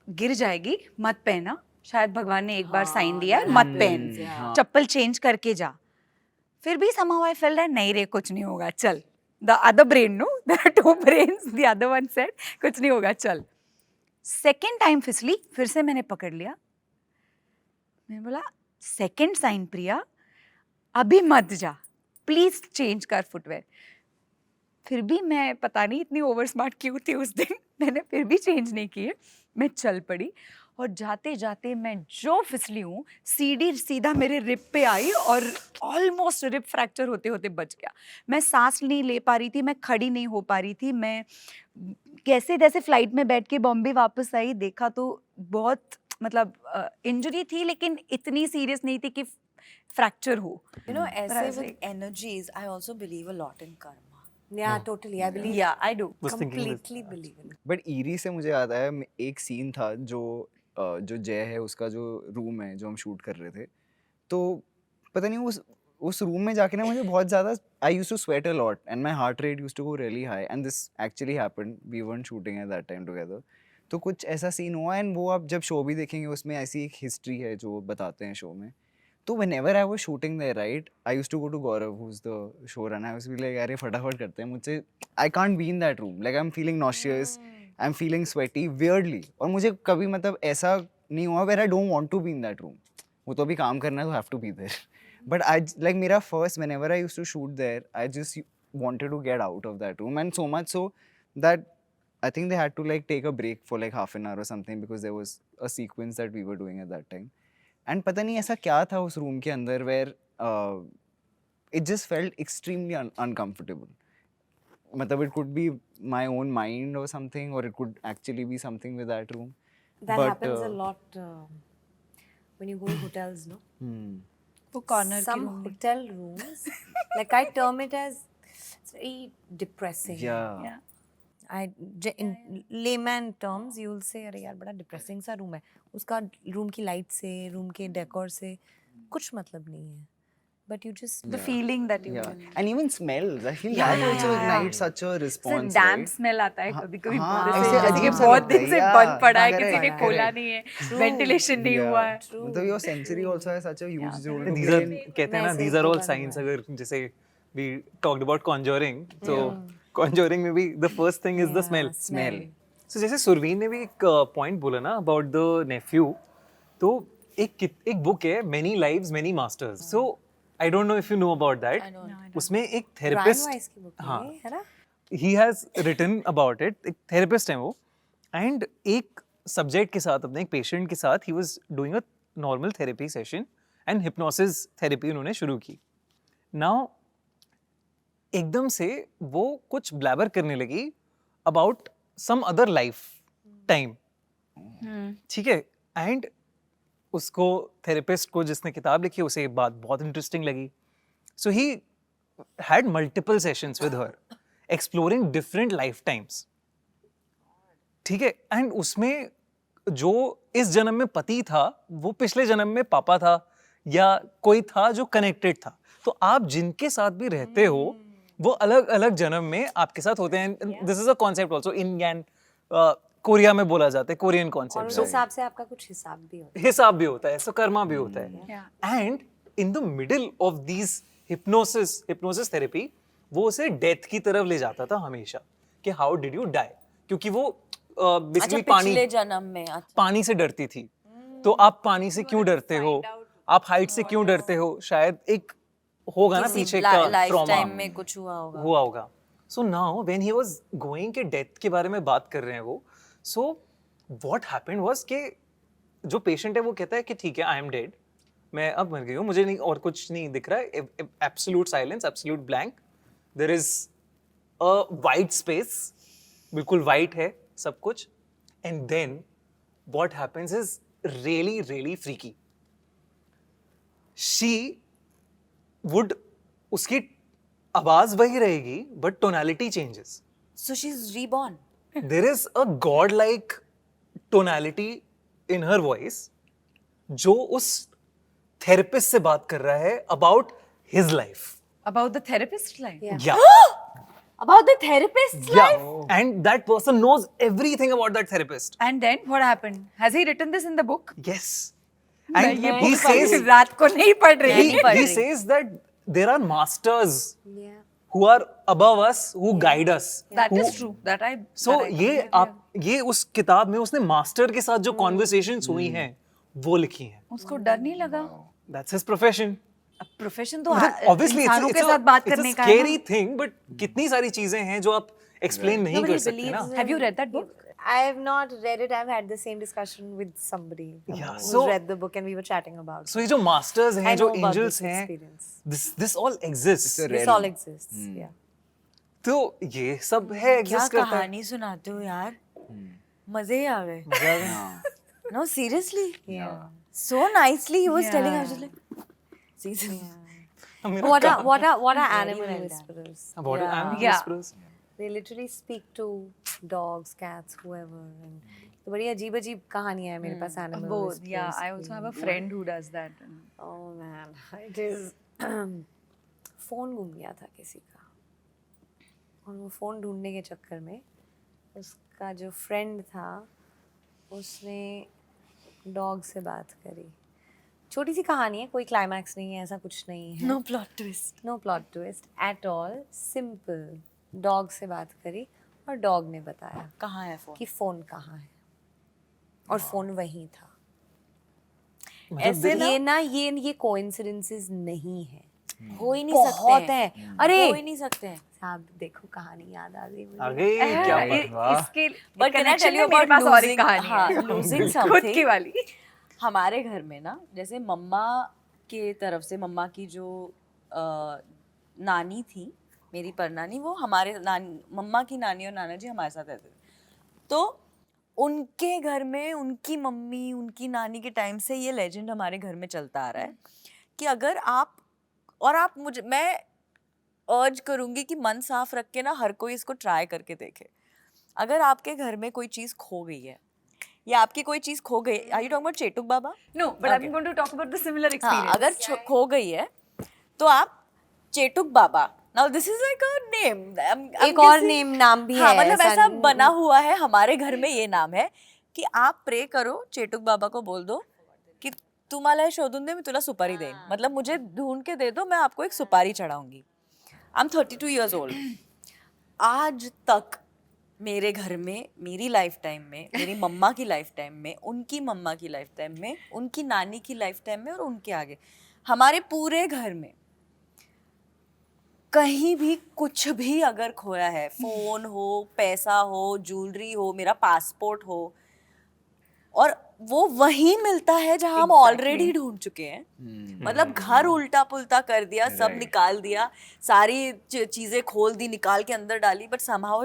S3: गिर जाएगी मत पहना, शायद भगवान ने एक बार साइन दिया है, मत पहन, चप्पल चेंज करके जा. फिर भी somehow I felt that नहीं रे कुछ नहीं होगा चल. The other brain, no, there are two brains. The other one said कुछ नहीं होगा चल. Second time फिसली, फिर से मैंने पकड़ लिया. मैंने बोला सेकंड साइन प्रिया अभी मत जा, प्लीज चेंज कर फुटवेयर. फिर भी मैं पता नहीं इतनी ओवर स्मार्ट क्यों थी उस दिन, मैंने फिर भी चेंज नहीं किए. मैं चल पड़ी और जाते जाते मैं जो फिसली हूँ, सीढ़ी सीधा मेरे रिब पे आई और ऑलमोस्ट रिब फ्रैक्चर होते होते बच गया. मैं सांस नहीं ले पा रही थी, मैं खड़ी नहीं हो पा रही थी. मैं कैसे जैसे फ्लाइट में बैठ के बॉम्बे वापस आई, देखा तो बहुत मतलब इंजरी थी, लेकिन इतनी सीरियस नहीं थी कि फ्रैक्चर हो.
S1: you know,
S3: I
S1: ऐसे
S3: was
S1: with
S3: like-
S1: energies, I also believe a lot in karma.
S5: yeah, totally. I believe,
S3: या I do.
S2: Was thinking this.
S5: completely believe in it.
S4: But eerie से मुझे याद आया, एक सीन था जो जो जय है उसका जो रूम है जो हम शूट कर रहे थे, तो पता नहीं उस रूम में जाके ना मुझे बहुत ज़्यादा, I used to sweat a lot and my heart rate used to go really high and this actually happened. We weren't shooting at that time together. तो कुछ ऐसा सीन हुआ एंड वो आप जब शो भी देखेंगे उसमें ऐसी एक हिस्ट्री है जो बताते हैं शो में. तो whenever I was shooting there, right, I used to go to Gaurav, who's the showrunner. I was like, अरे फटाफट करते हैं. मुझे I can't be in that room. Like I'm feeling nauseous, I'm feeling sweaty, weirdly. और मुझे कभी मतलब ऐसा नहीं हुआ where I don't want to be in that room. वो तो अभी काम करना है तो have to be there. But I like मेरा first, whenever I used to shoot there, I just wanted to get out of that room, and so much so that I think they had to like take a break for like half an hour or something because there was a sequence that we were doing at that time. And पता नहीं ऐसा क्या था उस रूम के अंदर where it just felt extremely uncomfortable. मतलब it could be my own mind और समथिंग, और it could actually be something with that room.
S5: That
S4: But,
S5: happens a lot when you go to hotels, no?
S3: वो corner के
S5: Some
S3: room में.
S5: hotel rooms, like I term it as, it's very depressing.
S4: Yeah.
S3: Yeah.
S5: In layman terms, you'll say अरे यार बड़ा depressing सा room है. उसका room की लाइट से, रूम के डेकोर से कुछ मतलब नहीं है. But you just
S3: The feeling that you
S4: Yeah.
S3: get.
S4: And even smells. I feel
S5: Yeah,
S4: that
S5: yeah,
S4: also
S5: yeah.
S4: ignites such a
S3: So
S4: response.
S3: damp
S4: right?
S3: smell आता है कभी कभी,
S4: हाँ,
S3: जैसे
S5: ऐसे
S3: जैसे कि
S5: अजीब सा
S3: बहुत
S4: लगता
S3: दिन
S4: है,
S3: से
S4: yeah,
S3: बंद पड़ा है,
S4: correct,
S3: किसी ने
S4: correct.
S3: खोला नहीं है, वेंटिलेशन नहीं
S4: Yeah.
S3: हुआ है.
S4: मतलब your sensory also has such a huge role to
S2: These
S4: play
S2: are
S4: in.
S2: कहते हैं ना,
S5: वैसे ही
S2: these are all
S5: होगा
S2: signs. अगर जैसे we talked about Conjuring, so Conjuring में भी the first thing is the smell.
S5: smell.
S2: So जैसे सुरवीन ने भी एक पॉइंट बोला ना about the nephew, तो एक बुक है Many Lives Many Masters. So I don't know if you know about that. उसमें एक
S5: Brian
S2: therapist,
S5: Weiss की book
S2: हाँ,
S5: है ये, है ना?
S2: he has written about it. एक therapist है वो, and एक subject के साथ, अपने एक patient के साथ he was doing a normal therapy session and hypnosis therapy उन्होंने शुरू की. नाउ एकदम से वो कुछ ब्लैबर करने लगी about some other lifetime. ठीक है. एंड उसको थेरेपिस्ट को जिसने किताब लिखी उसे ये बात बहुत इंटरेस्टिंग लगी. So he had multiple sessions with her exploring different lifetimes. ठीक है. एंड उसमें जो इस जन्म में पति था वो पिछले जन्म में पापा था या कोई था जो कनेक्टेड था. तो आप जिनके साथ भी रहते हो वो अलग अलग जन्म में आपके साथ होते हैं. This is a concept also in यान कोरिया में बोला जाता है, कोरियन
S5: और
S2: कॉन्सेप्ट.
S5: उस हिसाब से आपका कुछ हिसाब भी होता
S2: हिसाब भी होता है, सो कर्मा भी होता है. And in the middle of these hypnosis therapy वो उसे डेथ की तरफ ले जाता था हमेशा कि हाउ डिड यू डाई. क्योंकि वो
S1: अच्छा,
S2: बेसिकली
S1: पिछले जन्म में. अच्छा.
S2: पानी से डरती थी. तो आप पानी से क्यों डरते हो, आप हाइट से क्यों डरते हो, शायद एक होगा ना पीछे का
S1: लाइफ
S2: ट्रॉमा
S1: टाइम में कुछ हुआ होगा.
S2: So now when he was going के डेथ के बारे में बात कर रहे हैं वो. सो व्हाट हैपेंड वाज कि जो पेशेंट है वो कहता है कि ठीक है आई एम डेड, मैं अब मर गई हूँ, मुझे नहीं और कुछ नहीं दिख रहा है. Absolute silence, absolute blank. There is a white space, बिल्कुल वाइट है सब कुछ. And then what happens is really really freaky. She would उसकी आवाज वही रहेगी but tonality changes.
S1: So she's reborn.
S2: There is a god-like tonality in her voice जो उस थेरेपिस्ट से बात कर रहा है about his life.
S3: About the therapist line.
S2: Yeah.
S1: About the therapist's life?
S2: Yeah. And that person knows everything about that therapist.
S3: And then what happened? Has he written this in the book?
S2: Yes. And
S3: ये
S2: he
S3: book
S2: says
S3: रात को नहीं पढ़ रही.
S2: he says that there are masters
S5: है. Yeah.
S2: who are above us who guide us.
S3: That
S2: who,
S3: is true. That I.
S2: So
S3: that I
S2: ये
S3: believe,
S2: आप ये उस किताब में उसने मास्टर के साथ जो कॉन्वर्सेशंस हुई हैं वो लिखी हैं.
S3: yeah. उसको डर नहीं लगा.
S2: That's his profession.
S3: अब प्रोफेशन तो
S2: Obviously
S3: इंसानों के साथ बात करने का है
S2: scary thing, but कितनी सारी चीजें हैं जो आप एक्सप्लेन नहीं कर सकते ना.
S3: ना. Have you read that book?
S5: I have not read it. I've had the same discussion with somebody
S2: Yeah,
S5: who's
S2: so-
S5: read the book and we were chatting about
S2: So ये जो मास्टर्स
S5: it.
S2: हैं
S5: I
S2: जो
S5: know about
S2: angels
S5: this
S2: हैं,
S5: experience.
S2: this all exists.
S4: It's a
S5: This
S4: realm.
S5: all exists. Yeah.
S2: तो ये सब है,
S1: क्या
S2: एग्जिस्ट करता है.
S1: कहानी सुनाते हो यार, मजे ही आ गए. No, seriously.
S5: Yeah.
S1: So nicely he was telling. I was just like, see.
S2: मेरा
S5: What
S2: काम-
S5: are
S1: Very
S5: animal
S1: well done.
S5: whisperers?
S2: About
S1: Yeah.
S2: animal
S3: Yeah.
S2: whisperers.
S5: They literally speak to dogs, cats, whoever. And तो बड़ी अजीब अजीब कहानियां हैं मेरे पास animal
S3: Both.
S5: whispers
S3: Yeah, I also have a
S5: की.
S3: friend who does that.
S5: Oh man, it is. Phone गुम गया था किसी का और वो फोन ढूंढने के चक्कर में उसका जो फ्रेंड था उसने डॉग से बात करी. छोटी सी कहानी है, कोई क्लाइमैक्स नहीं है, ऐसा कुछ नहीं है.
S1: No plot twist.
S5: No plot twist at all. Simple. Dog से बात करी और डॉग ने बताया
S1: कहाँ है फोन?
S5: कि फोन कहाँ है और फोन वहीं था.
S1: ऐसे ना
S5: ये कोइंसिडेंसेस नहीं है.
S1: हो ही नहीं
S5: बहुत
S1: सकते हैं.
S5: हैं. अरे
S1: हो ही नहीं सकते हैं.
S5: साहब देखो कहानी याद आ गई मुझे.
S2: आगे क्या बात.
S3: इसके
S1: But can I tell you
S3: मेरे
S1: about
S3: पास और एक
S1: losing-
S3: कहानी
S1: हाँ,
S3: है.
S1: losing
S3: खुद
S1: something?
S3: की वाली.
S1: हमारे घर में ना, जैसे मम्मा के तरफ से मम्मा की जो नानी थी, मेरी परनानी, वो हमारे मम्मा की नानी और नाना जी हमारे साथ रहते थे. तो उनके घर में उनकी मम्मी उनकी नानी के टाइम से ये लेजेंड हमारे घर में चलता आ रहा है कि अगर आप मुझे, मैं अर्ज करूँगी कि मन साफ रख के ना हर कोई इसको ट्राई करके देखे. अगर आपके घर में कोई चीज़ खो गई है या आपकी कोई चीज़ खो गई, are you talking about Chetuk Baba?
S3: No, but I'm going to talk about the similar
S1: हाँ,
S3: experience.
S1: अगर खो गई है तो आप Chetuk Baba, now this is like a name,
S5: एक और नाम भी
S1: हाँ,
S5: है.
S1: मतलब ऐसा बना हुआ है हमारे घर में, ये नाम है कि आप प्रे करो, चेटुक बाबा को बोल दो कि तू मला शोधून दे, मैं तुला सुपारी देईन. मतलब मुझे ढूंढ के दे दो, मैं आपको एक सुपारी चढ़ाऊंगी. I am 32 years old. आज तक मेरे घर में, मेरी लाइफ टाइम में, मेरी मम्मा की लाइफ टाइम में, उनकी मम्मा की लाइफ टाइम में, उनकी नानी की लाइफ टाइम में और उनके आगे, हमारे पूरे घर में कहीं भी कुछ भी अगर खोया है, फोन हो, पैसा हो, ज्वेलरी हो, मेरा पासपोर्ट हो, और वो वहीं मिलता है जहां हम ऑलरेडी ढूंढ चुके हैं। मतलब घर उल्टा पुल्टा कर दिया, सब
S4: Right.
S1: निकाल दिया, सारी चीजें खोल दी, निकाल के अंदर डाली, but somehow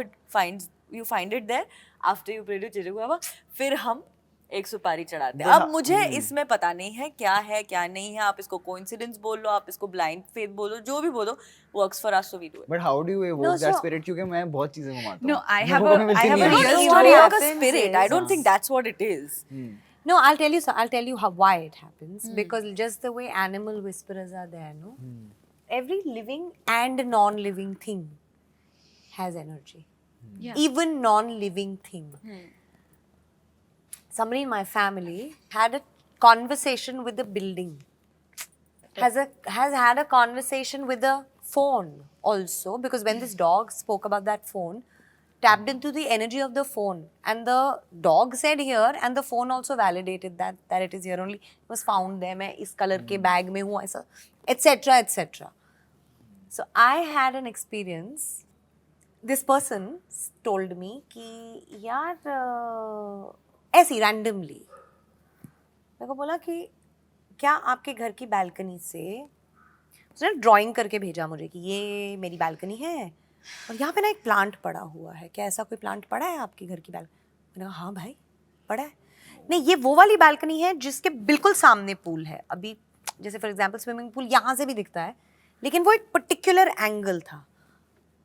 S1: you find it there after you pray to चिरु बाबा, फिर हम एक सुपारी चढ़ाते हैं। अब मुझे इसमें पता नहीं है क्या नहीं है, आप इसको कोइंसिडेंस बोल लो, आप इसको ब्लाइंड फेथ बोलो, जो भी बोलो, works for us so we do it।
S4: But how do you evoke
S5: No,
S4: that
S5: so-
S4: spirit? क्योंकि मैं बहुत चीजें घुमाता
S3: No,
S4: हूँ।
S3: I have
S4: लोगों
S3: a-
S4: को मिलती
S3: I have
S4: नहीं
S3: a
S4: है।
S3: real
S1: It's
S3: story
S1: not like a
S5: happens
S1: spirit. I
S5: is-
S1: don't think that's what it is.
S5: No, I'll tell you how why it happens because just the way animal whisperers are there, no. Every living and non-living thing has energy.
S3: Yeah.
S5: Even non-living thing. Somebody in my family had a conversation with the building. Has had a conversation with the phone also because when this dog spoke about that phone, tapped into the energy of the phone, and the dog said here, and the phone also validated that it is here only. It was found there. मैं इस color के bag में हूँ ऐसा, etc. etc. So I had an experience. This person told me कि यार ऐसी randomly मेरे को बोला कि क्या आपके घर की बालकनी से, उसने ड्राइंग करके भेजा मुझे कि ये मेरी बालकनी है और यहाँ पे ना एक प्लांट पड़ा हुआ है, क्या ऐसा कोई प्लांट पड़ा है आपके घर की बालकनी? मैंने कहा हाँ भाई पड़ा है। नहीं, ये वो वाली बालकनी है जिसके बिल्कुल सामने पूल है। अभी जैसे फॉर एग्जांपल स्विमिंग पूल यहाँ से भी दिखता है, लेकिन वो एक पर्टिकुलर एंगल था।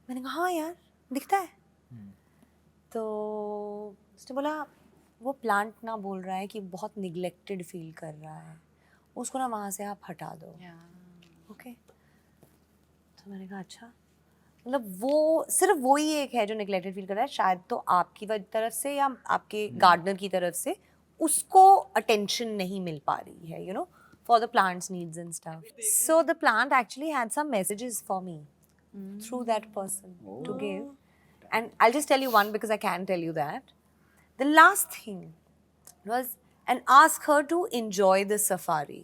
S5: मैंने कहा हाँ यार दिखता है। तो उसने बोला वो प्लांट ना बोल रहा है कि बहुत निगलेक्टेड फील कर रहा है, उसको ना वहाँ से आप हटा दो। ओके तो मैंने कहा अच्छा, मतलब वो सिर्फ वो ही एक है जो निगलेक्टेड फील कर रहा है, शायद तो आपकी तरफ से या आपके गार्डनर की तरफ से उसको अटेंशन नहीं मिल पा रही है, you know, for the plants needs and stuff. So the plant actually had some messages for me through that person to give, and I just tell you one because I can tell you that the last thing was and ask her to enjoy the safari.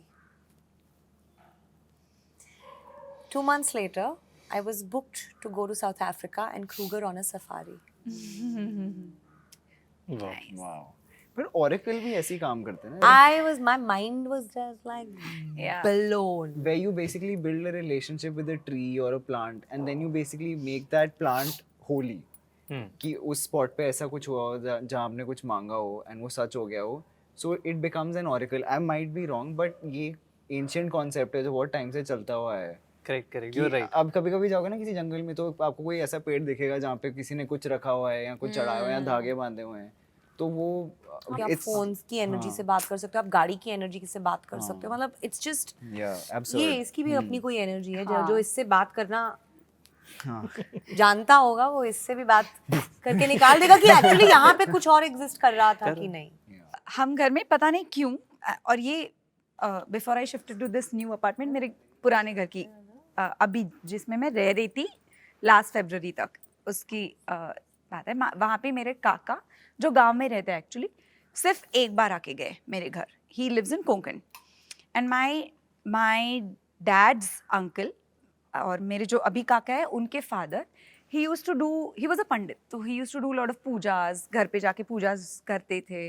S5: 2 months later, I was booked to go to South Africa and Kruger on a safari.
S4: Wow. पर Oracle भी ऐसे ही काम करते हैं ना?
S5: My mind was just like
S3: Yeah.
S5: blown.
S4: Where you basically build a relationship with a tree or a plant and then you basically make that plant holy. कि उस spot पे ऐसा कुछ हुआ हो जहाँ आपने कुछ मांगा हो एंड वो सच हो गया हो, so it becomes an oracle. I might be wrong but ये एंशिएंट कॉन्सेप्ट है जो बहुत टाइम से चलता हुआ है.
S2: Correct you are right.
S4: अब कभी कभी जाओगे ना किसी जंगल में तो आपको कोई ऐसा पेड़ दिखेगा जहाँ पे किसी ने कुछ रखा हुआ है या कुछ चढ़ाया हुआ है या धागे बांधे हुए हैं, तो वो
S5: आप फोन्स की एनर्जी से बात कर सकते हो, आप गाड़ी की एनर्जी से बात कर सकते हो, मतलब इट्स जस्ट ये इसकी भी अपनी कोई एनर्जी है जो इससे बात करना जानता होगा, वो इससे भी बात करके निकाल देगा कि एक्चुअली यहाँ पे कुछ और एग्जिस्ट कर रहा था कि नहीं.
S3: हम घर में पता नहीं क्यों, और ये before I shifted to this new apartment, मेरे पुराने घर की अभी जिसमें मैं रह रही थी लास्ट फरवरी तक, उसकी बात है. वहाँ पे मेरे काका जो गांव में रहते हैं एक्चुअली, सिर्फ एक बार आके गए मेरे घर. He lives in Konkan and my dad's uncle और मेरे जो अभी काका है उनके father, he was a pandit, तो he used to do lot of Pooja's, घर पे जाके पूजास करते थे.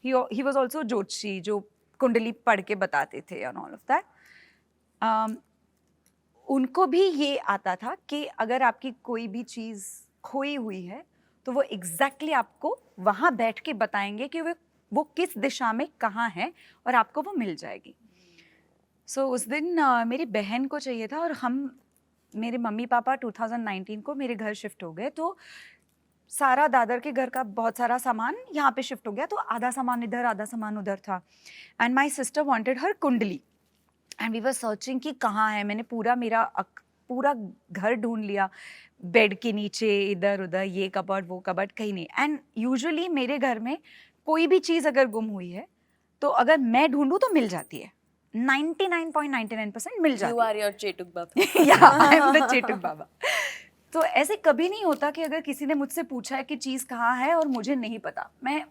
S3: he was also ज्योतिषी जो कुंडली पढ़ के बताते थे and all of that. उनको भी ये आता था कि अगर आपकी कोई भी चीज़ खोई हुई है तो वो एग्जैक्टली आपको वहाँ बैठ के बताएंगे कि वो किस दिशा में कहाँ है और आपको वो मिल जाएगी. सो उस दिन मेरी बहन को चाहिए था और मेरे मम्मी पापा 2019 को मेरे घर शिफ्ट हो गए, तो सारा दादर के घर का बहुत सारा सामान यहाँ पे शिफ्ट हो गया, तो आधा सामान इधर आधा सामान उधर था. And my sister wanted her कुंडली एंड वी वर सर्चिंग कि कहाँ है. मैंने पूरा घर ढूंढ लिया, बेड के नीचे इधर उधर, ये कबर्ड वो कबर्ड, कहीं नहीं. एंड यूजुअली मेरे घर में कोई भी चीज़ अगर गुम हुई है तो अगर मैं ढूंढूं तो मिल जाती है, 99.99% मिल जाती है.
S1: You are your चेटुक Baba.
S3: Yeah, I'm the चेटुक बाबा. तो ऐसे कभी नहीं होता कि अगर किसी ने मुझसे पूछा है कि चीज़ कहाँ है और मुझे नहीं पता. मैं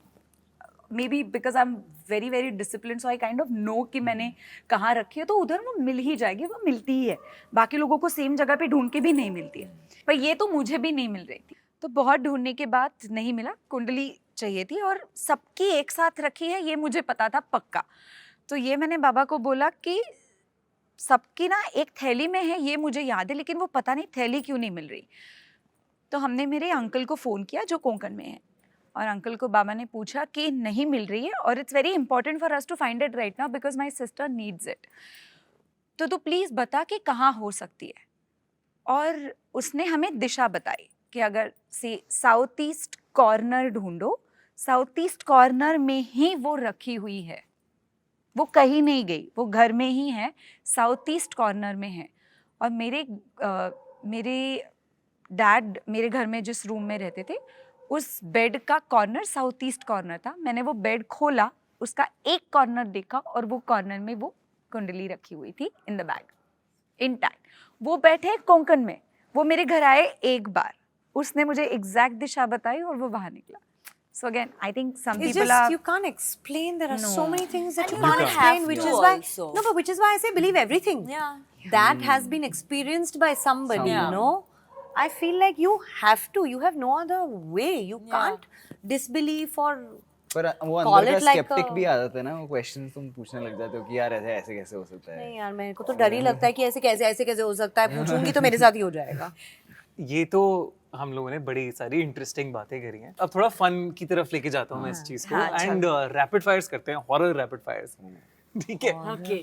S3: maybe because I am very very discipline, so I kind of know कि मैंने कहाँ रखी है, तो उधर वो मिल ही जाएगी, वो मिलती ही है. बाकी लोगों को सेम जगह पे ढूंढ के भी नहीं मिलती है, पर ये तो मुझे भी नहीं मिल रही थी. तो बहुत ढूंढने के बाद नहीं मिला. कुंडली चाहिए थी और सबकी एक साथ रखी है ये मुझे पता था पक्का। तो ये मैंने बाबा को बोला कि सबकी ना एक थैली में है ये मुझे याद है, लेकिन वो पता नहीं थैली क्यों नहीं मिल रही। तो हमने मेरे अंकल को फ़ोन किया जो कोंकण में है, और अंकल को बाबा ने पूछा कि नहीं मिल रही है और it's very important for us to find it right now because my sister needs it, तो तू प्लीज़ बता कि कहाँ हो सकती है। और उसने हमें दिशा बताई कि अगर से साउथ ईस्ट कॉर्नर ढूंढो, साउथ ईस्ट कॉर्नर में ही वो रखी हुई है, वो कहीं नहीं गई, वो घर में ही है, साउथ ईस्ट कॉर्नर में है। और मेरे डैड मेरे घर में जिस रूम में रहते थे उस बेड का कॉर्नर साउथ ईस्ट कॉर्नर था। मैंने वो बेड खोला, उसका एक कॉर्नर देखा और वो कॉर्नर में वो कुंडली रखी हुई थी इन द बैग इंटैक्ट। वो बैठे कोंकण में, वो मेरे घर आए एक बार, उसने मुझे एग्जैक्ट दिशा बताई और वो बाहर निकला। So again, I think some
S5: It's
S3: people
S5: just
S3: are
S5: you can't explain. There are so
S3: No.
S5: many things that
S1: And
S5: you
S1: you
S5: can't
S1: don't have
S5: explain, which
S1: to
S5: is why
S1: also.
S5: no, but which is why I say believe everything.
S1: Yeah.
S5: That has been experienced by somebody.
S1: Yeah.
S5: You know, I feel like you have to. You have no other way. You
S1: Yeah.
S5: can't disbelieve or
S4: पर वो
S5: Call
S4: अंदर
S5: it
S4: का
S5: like
S4: sceptic
S5: a-
S4: भी आ जाता है ना, वो questions तुम पूछने लग जाते हो कि यार ऐसे ऐसे कैसे हो सकता है।
S5: नहीं यार, मेरे को तो डर ही लगता है कि ऐसे कैसे हो सकता है। पूछूंगी तो मेरे साथ ही हो जाएगा।
S2: ये तो हम लोगों ने बड़ी सारी इंटरेस्टिंग बातें करी हैं। अब थोड़ा फन की तरफ लेके जाता हूँ मैं इस चीज को, एंड रैपिड फायर्स करते हैं, हॉरर रैपिड फायर्स। ठीक है,
S1: Okay.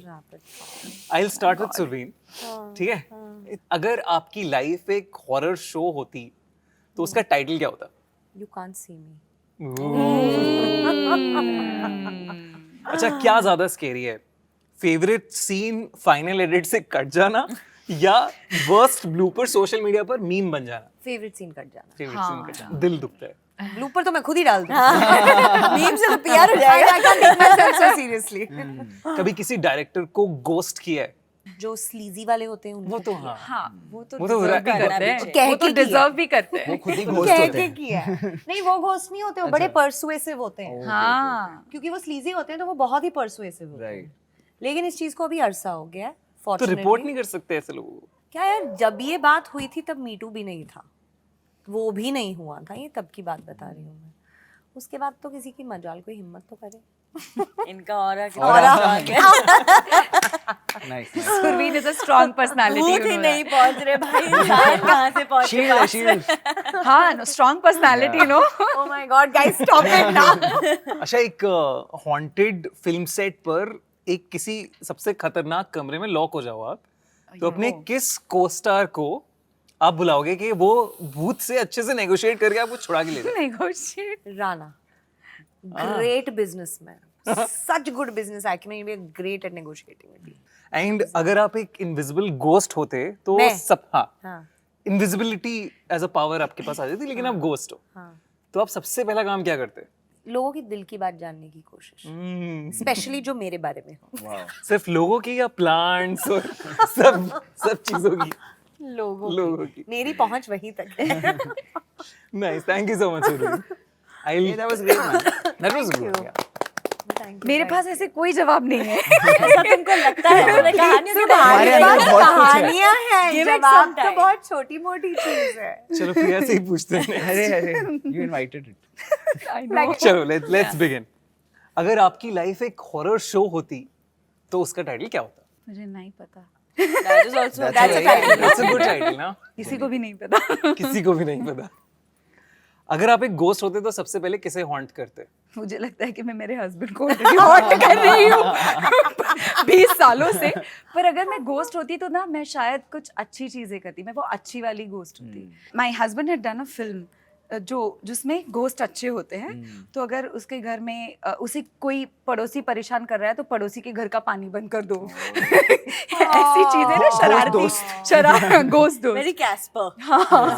S2: I will start with Surveen. ठीक है, अगर आपकी लाइफ एक हॉरर शो होती तो उसका टाइटल क्या होता?
S5: You can't see me.
S2: अच्छा, क्या ज्यादा स्केरी है, फेवरेट सीन फाइनल एडिट से कट जाना या वर्स्ट ब्लूपर सोशल मीडिया पर मीम बन जाना?
S5: Favorite scene कट जाना।
S2: फेवरेट सीन कट जाना, दिल दुखता है।
S5: ब्लूपर तो मैं खुद ही डाल दूँ।
S1: मीम से तो प्यार हो जाएगा।
S5: I can't take myself so seriously.
S2: कभी किसी डायरेक्टर को गोस्ट किया है?
S5: जो स्लीजी वाले होते हैं
S2: वो
S5: उनको
S2: तो हाँ,
S3: हाँ वो तो
S2: वो तो
S3: deserve भी
S2: करना
S3: करते हैं,
S5: कह
S3: वो तो
S5: के किया।
S3: डिजर्व भी करते हैं।
S4: वो खुद ही घोस्ट
S5: कह
S4: होते
S5: के
S4: हैं।
S5: किया है। नहीं वो घोस्ट नहीं होते, वो बड़े परसुएसिव होते हैं।
S3: हाँ
S5: क्योंकि वो स्लीजी होते हैं तो वो बहुत ही परसुएसिव होते हैं।
S4: राइट।
S5: लेकिन इस चीज को अभी अरसा हो गया है
S2: तो रिपोर्ट
S5: फॉर्चुनेटली।
S2: नहीं कर सकते ऐसे लोगों को?
S5: क्या यार, जब ये बात हुई थी तब मीटू भी नहीं था, वो भी नहीं हुआ था, ये तब की बात बता रही हूँ मैं। उसके बाद तो किसी की मजाल कोई हिम्मत तो करे।
S1: इनका और
S4: nice.
S3: Surveen is a strong personality.
S1: भूत ही नहीं पहुंच रहे भाई, इंसान कहाँ से पहुंच
S4: शील्ड है, शील्ड।
S3: हाँ strong personality no.
S5: Oh my God, guys, stop it now.
S2: अच्छा, एक हॉन्टेड फिल्म सेट पर एक किसी सबसे खतरनाक कमरे में लॉक हो जाओ आप, तो अपने किस को-स्टार को आप बुलाओगे कि वो भूत से अच्छे से नेगोशिएट करके आपको छुड़ा के ले जाए?
S3: Negotiate.
S5: Rana, great businessman, such good business acumen. You'll be great at negotiating with you.
S2: And अगर आप एक इनविजिबल गोस्ट होते तो
S5: मैं?
S2: सब, हाँ,
S5: हाँ
S2: इनविजिबिलिटी एज अ पावर आपके पास आ जाती, लेकिन आप गोस्ट हो,
S5: हाँ।
S2: तो आप सबसे पहला काम क्या करते?
S5: लोगों की दिल की बात जानने की कोशिश, स्पेशली जो मेरे बारे में हो।
S2: सिर्फ लोगों की या प्लांट्स और सब चीजों की?
S5: लोगों
S2: की।
S5: मेरी पहुंच वहीं तक है।
S2: Nice, thank you so much Surveen. I
S4: That was great, man.
S2: That was good.
S3: मेरे पास ऐसे कोई जवाब नहीं है।
S1: ऐसा तुमको लगता है? तुमने कहानियों की
S4: हमारे
S1: कहानी
S4: अंदर बहुत कुछ है।
S5: कहानियां हैं,
S1: Give it
S5: जवाब
S1: some
S5: तो
S1: time.
S5: बहुत छोटी मोटी चीज है।
S2: चलो प्रिया से ही पूछते हैं।
S4: अरे you invited it.
S2: चलो लेट्स बिगिन। अगर आपकी लाइफ एक हॉरर शो होती तो उसका टाइटल क्या होता?
S3: मुझे नहीं पता,
S1: That is also
S4: That's
S1: that's a
S4: a very-
S1: title.
S2: That's a good title ना?
S3: किसी को भी नहीं पता।
S2: किसी को भी नहीं पता। अगर आप एक गोस्ट होते तो सबसे पहले किसे हॉन्ट करते?
S3: मुझे लगता है कि मैं मेरे हस्बैंड को ऑलरेडी हॉन्ट कर रही हूँ 20 सालों से। पर अगर मैं गोस्ट होती तो ना मैं शायद कुछ अच्छी चीजें करती, मैं वो अच्छी वाली गोस्ट होती। My husband had done a film जिसमें गोस्ट अच्छे होते हैं, तो अगर उसके घर में उसे कोई पड़ोसी परेशान कर रहा है तो पड़ोसी के घर का पानी बंद कर दो। ऐसी चीजें ना, शरारती गोस्ट दोस्त।
S1: Very Casper.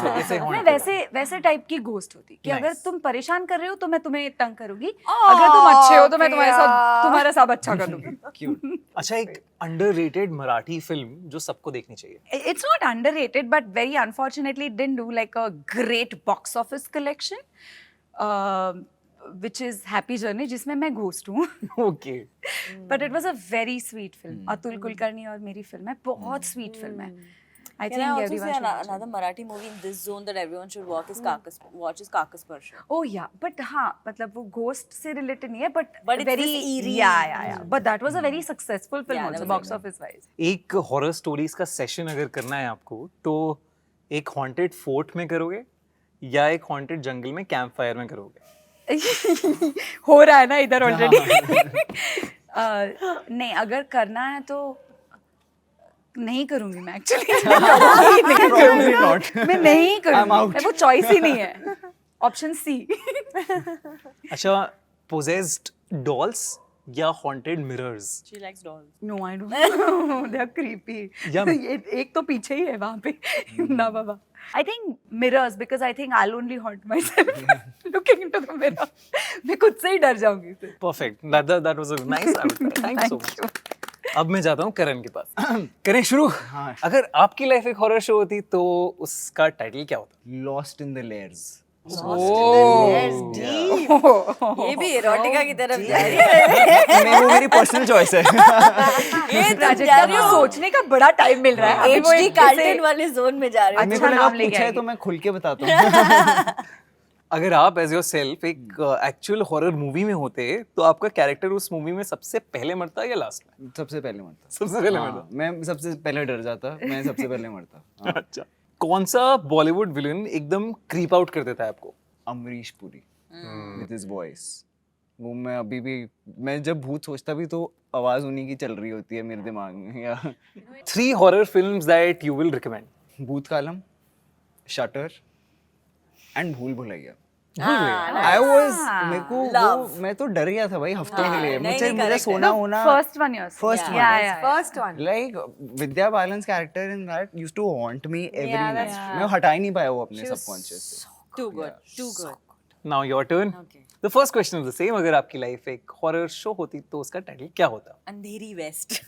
S2: ऐसे
S3: मैं
S2: haunt
S3: वैसे टाइप की गोस्ट होती कि अगर
S2: Nice.
S3: तुम परेशान कर रहे हो तो मैं तुम्हें तंग करूंगी, अगर तुम अच्छे हो तो मैं तुम्हारा सब अच्छा कर दूंगी।
S2: Cute. अच्छा, एक अंडररेटेड मराठी फिल्म जो सबको देखनी चाहिए?
S3: It's not underrated, but very unfortunately it didn't do like a great box office collection, which is Happy Journey, जिसमें मैं घोस्ट हूँ।
S2: Okay.
S3: But it was a very sweet film. Atul Kulkarni और मेरी फिल्म है, बहुत स्वीट फिल्म है। I
S1: Can I
S3: think
S1: also
S3: everyone
S1: say
S3: should watch it.
S1: another Marathi movie in this zone that everyone should watch is Kakasparsha.
S3: Oh yeah, but हाँ मतलब वो ghost से related नहीं है,
S1: But it's
S3: very
S1: this eerie.
S3: yeah. But that was a very successful film
S1: Yeah, that
S3: also
S1: was
S3: box office wise.
S2: एक horror stories का session अगर करना है आपको तो एक हॉन्टेड फोर्ट में करोगे या एक हॉन्टेड जंगल में कैंप फायर में करोगे?
S3: हो रहा है ना इधर ऑलरेडी। नहीं अगर करना है तो नहीं करूंगी मैं एक्चुअली।
S4: Probably not.
S3: मैं नहीं
S4: I'm
S3: करूंगी,
S4: out.
S3: मैं वो चॉइस ही नहीं है। Option C.
S2: अच्छा, पोजेस्ड डॉल्स या haunted mirrors?
S1: She likes dolls.
S3: No I don't, they are creepy.
S2: Yeah.
S3: एक तो पीछे ही है वहां पे। ना बाबा। I think mirrors because I think I'll only haunt myself looking into the mirror. मैं खुद से ही डर जाऊंगी फिर।
S2: Perfect, that was a nice answer. Thank you so much. अब मैं जाता हूँ करण के पास। करें शुरू। अगर आपकी लाइफ एक हॉरर शो होती तो उसका टाइटल क्या होता?
S4: Lost in the layers.
S1: ये भी erotica की तरफ जा रही है।
S4: नहीं, वो मेरी पर्सनल चॉइस है।
S1: ये तुम
S3: प्राजक्ता
S1: जा रही
S3: को
S1: हो
S3: सोचने का बड़ा टाइम मिल रहा है। अभी वो
S1: HD
S3: एक
S1: कार्टन
S3: ऐसे-
S1: वाले जोन में जा रही हो।
S4: मेरे
S3: अच्छा
S4: को लगा
S3: नाम लेके
S4: पूछा है
S3: आएगी।
S4: तो मैं खुल के बताता हूँ।
S2: अगर आप एज योर सेल्फ एक एक्चुअल हॉरर मूवी में होते तो आपका कैरेक्टर उस मूवी में सबसे पहले मरता या लास्ट में?
S4: सबसे पहले मरता।
S2: सबसे पहले
S4: हाँ,
S2: मरता।
S4: मैं सबसे पहले डर जाता, मैं सबसे पहले मरता। हाँ।
S2: अच्छा, कौन सा बॉलीवुड विलन एकदम क्रीप आउट कर देता है आपको?
S4: Amrish Puri with his voice. वो मैं अभी भी, मैं जब भूत सोचता भी तो आवाज उन्हीं की चल रही होती है मेरे दिमाग में। या
S2: 3 horror films that you will recommend?
S4: भूत कालम, शटर एंड भूल भुलैया।
S1: हाँ,
S4: आई वाज, मेरे को
S1: Love.
S4: वो मैं तो डर गया था भाई हफ्तों के लिए।
S1: नहीं,
S4: मुझे
S1: नहीं, correct
S4: सोना
S1: है।
S4: होना
S3: First one yours.
S4: First one.
S3: Yeah.
S5: First one.
S4: Like Vidya Balan's character in that used to haunt me every
S5: Yeah,
S4: night.
S5: that's
S4: मैं हटा ही नहीं पाया वो अपने सबकॉन्शियस से।
S1: Too good, too good.
S2: Now your turn.
S1: Okay.
S2: The first question is the same, अगर आपकी life एक हॉरर शो होती तो उसका टाइटल क्या होता?
S1: अंधेरी वेस्ट।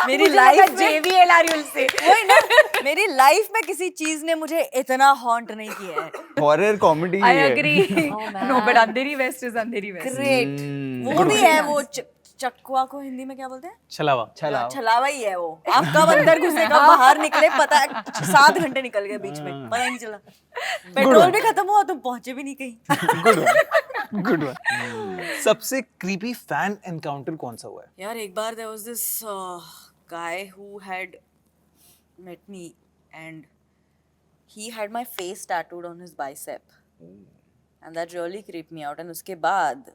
S1: मेरी लाइफ में
S3: JVLR you'll say.
S1: वही ना, मेरी लाइफ में किसी चीज ने मुझे इतना हॉन्ट नहीं किया है।
S4: हॉरर कॉमेडी
S3: I
S4: है।
S3: agree.
S5: man.
S3: No, but Andheri West is Andheri West.
S1: Great. वो भी है, वो चकवा को हिंदी में क्या बोलते हैं?
S2: छलावा।
S4: चला
S1: छलावा ही है वो। आप कब अंदर घुसे कब बाहर निकले पता, 7 घंटे निकल गए बीच में, पता नहीं चला। पेट्रोल भी खत्म हुआ, तुम पहुंचे भी नहीं कहीं।
S2: Good one. सबसे क्रीपी फैन एनकाउंटर कौन सा हुआ है?
S1: यार एक बार there was this guy who had met me and he had my face tattooed on his bicep and that really creeped me out, and उसके बाद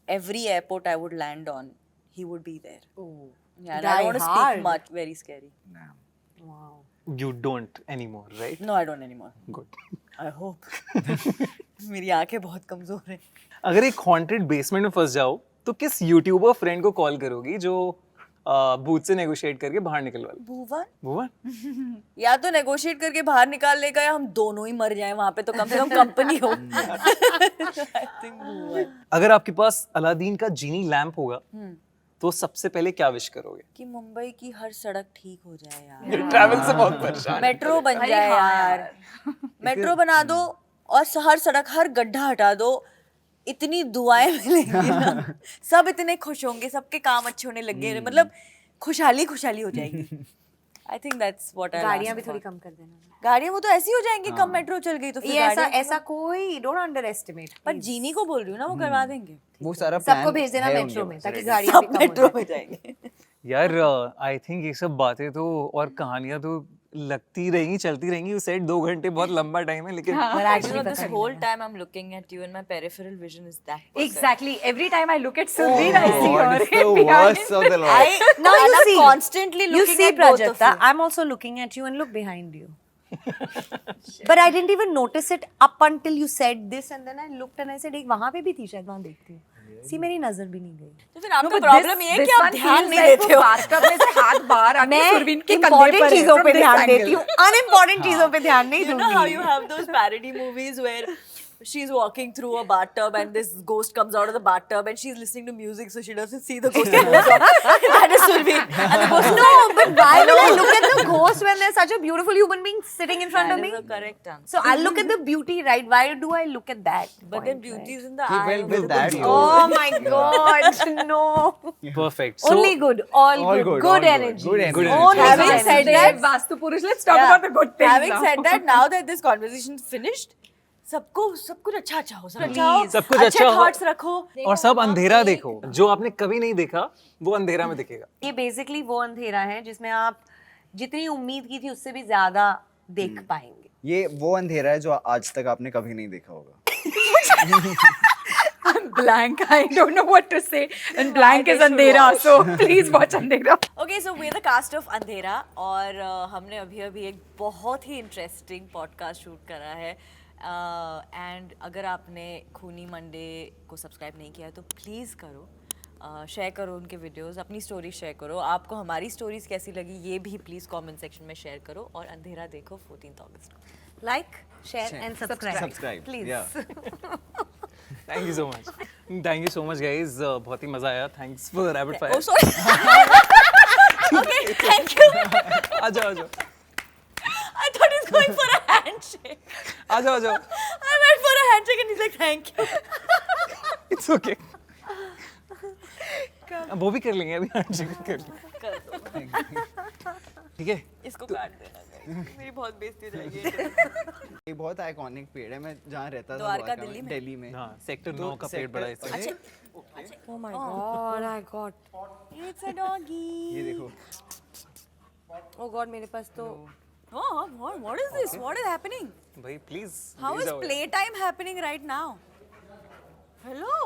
S1: every airport I would land on he would be there. Yeah, and I don't want to speak
S5: hard.
S1: much. Very scary.
S5: Wow.
S2: You don't anymore, right?
S1: No, I don't anymore.
S2: Good.
S1: I hope. मेरी आंखें बहुत कमजोर हैं।
S2: अगर एक haunted basement में फंस जाओ तो किस यूट्यूबर फ्रेंड को कॉल करोगी जो भूत से नेगोशिएट करके बाहर निकलवा ले?
S1: भुवन
S2: भुवन?
S1: या तो नेगोशिएट करके बाहर निकाल लेगा या हम दोनों ही मर जाएं वहां पे, तो कम से कम कंपनी हो। I think भुवन।
S2: अगर आपके पास अलादीन का जीनी लैंप होगा तो सबसे पहले क्या विश करोगे?
S1: कि मुंबई की हर सड़क ठीक हो जाए यार।
S2: ट्रैवल से बहुत परेशान।
S1: मेट्रो बन जाए यार। मेट्रो बना दो और हर सड़क, हर गड्ढा हटा दो, इतनी दुआएं मिलेंगी ना, सब इतने खुश होंगे, सबके काम अच्छे होने लग गए, मतलब खुशहाली खुशहाली हो जाएगी। I think that's what I
S5: गाड़ियाँ भी थोड़ी कम कर देना।
S1: गाड़ियाँ वो तो ऐसी हो जाएंगी, कम मेट्रो चल गई तो फिर
S5: ये ऐसा
S1: गाड़ियाँ-
S5: ऐसा कोई डोंट अंडरएस्टिमेट।
S1: पर जीनी को बोल रही हूँ ना, वो करवा देंगे।
S4: वो सारा प्लान
S5: सबको भेज देना
S4: है
S5: मेट्रो
S4: उनके
S5: में
S4: पास,
S5: ताकि
S4: ready।
S5: गाड़ियाँ भी
S1: सब
S5: कम हो
S1: मेट्रो
S5: जाए।
S1: में जाएंगे।
S2: यार आई थिंक ये सब बातें तो और कहानियां तो लगती रहेंगी, चलती रहेंगी। उस साइड 2 घंटे बहुत लंबा टाइम है, लेकिन
S5: But
S1: You
S5: actually
S1: know, this
S5: पसंद
S1: whole time I'm looking at you and my peripheral vision is that person.
S3: Exactly. Every time I look at Surbir, I see
S4: God,
S3: her
S4: it's the worst of the lot.
S5: Now you
S1: and I'm
S5: see.
S1: constantly
S5: You
S1: looking
S5: see,
S1: at both of
S5: Prajakta,
S1: you.
S5: I'm also looking at you and look behind you. But I didn't even notice it up until you said this, and then I looked and I said, एक वहाँ पे भी थी शायद, वहाँ देखती हूँ। See, मेरी नजर भी नहीं गई।
S1: तो फिर आपका प्रॉब्लम ये है कि आप ध्यान नहीं देते हो।
S3: बाथटब में से हाथ बाहर आके
S5: मैं
S3: सुरवीन के कंधे
S5: इम्पोर्टेंट
S3: पर है,
S5: चीजों
S3: from
S5: पे
S3: this
S5: ध्यान
S3: angle.
S5: देती हूँ, अनइम्पोर्टेंट चीजों पे ध्यान नहीं
S1: You know how you
S5: दूंगी।
S1: have those parody movies where she's walking through a bathtub and this ghost comes out of the bathtub and she's listening to music so she doesn't see the ghost. And moves on. That is Survi. And the ghost
S5: No, but why will I look at the ghost when there's such a beautiful human being sitting in front of me?
S1: That is the correct answer.
S5: So I'll look at the beauty, right? Why do I look at that?
S1: But then
S5: point,
S1: beauty
S5: right?
S1: is in the
S4: Yeah,
S1: eye.
S4: well,
S1: of
S4: with
S1: the
S4: that
S1: beholder.
S5: Oh my God, no.
S2: Perfect. So,
S5: Only good, all
S4: All
S5: good,
S4: good,
S5: good
S4: all good,
S5: energy.
S4: good energy.
S2: Good energy.
S5: Only
S1: Having
S5: good
S1: said
S5: energy.
S1: that,
S3: Vastu Purush, let's talk
S1: Yeah.
S3: about the good things
S1: Having
S3: now.
S1: said that, now that this conversation is finished, सबको सब कुछ अच्छा हो, सब अच्छा हो,
S2: सब कुछ
S1: अच्छे
S2: अच्छा हो।
S1: thoughts रखो
S2: और सब अंधेरा देखो, जो आपने कभी नहीं देखा वो अंधेरा में दिखेगा।
S5: ये बेसिकली वो अंधेरा है जिसमें आप जितनी उम्मीद की थी उससे भी ज्यादा देख पाएंगे.
S4: ये वो अंधेरा है जो आज तक आपने कभी नहीं देखा होगा.
S3: I'm blank. I don't know what to say. And blank is Andhera, so please watch Andhera.
S1: Okay, so we're the cast of अंधेरा और हमने अभी एक बहुत ही इंटरेस्टिंग पॉडकास्ट शूट करा है एंड अगर आपने खूनी मंडे को सब्सक्राइब नहीं किया है तो प्लीज़ करो, शेयर करो उनके वीडियोस, अपनी स्टोरी शेयर करो, आपको हमारी स्टोरीज कैसी लगी ये भी प्लीज़ कमेंट सेक्शन में शेयर करो और अंधेरा देखो 14th अगस्त को.
S5: Like, share and subscribe.
S4: Subscribe.
S5: Please.
S4: Yeah.
S2: Thank you so much. Thank you so much, guys. बहुत ही मजा आया. Thanks for the rapid fire.
S1: Oh sorry. Okay, thank you.
S2: आ जाओ, आ जाओ.
S1: I thought he's going for a handshake.
S2: आ जाओ, आ जाओ.
S1: I went for a handshake and he's like thank you.
S2: It's okay. वो भी कर लेंगे अभी handshake भी कर लेंगे.
S1: कर दो.
S2: ठीक है.
S1: इसको काट देना guys. मेरी बहुत बेइज्जती हो जाएगी.
S4: ये बहुत आइकॉनिक पेड़ है. मैं जहाँ रहता था
S1: द्वारका, दिल्ली में?
S4: दिल्ली में.
S2: हाँ, सेक्टर 9 का पेड़
S4: sector-
S2: बड़ा है इससे.
S1: अच्छा.
S5: Oh my God, I got.
S1: It's a doggy.
S4: ये देखो.
S5: Oh God, मेरे पास तो.
S1: Oh, what is this? What is happening?
S2: भाई please.
S1: How is playtime happening right now? Hello.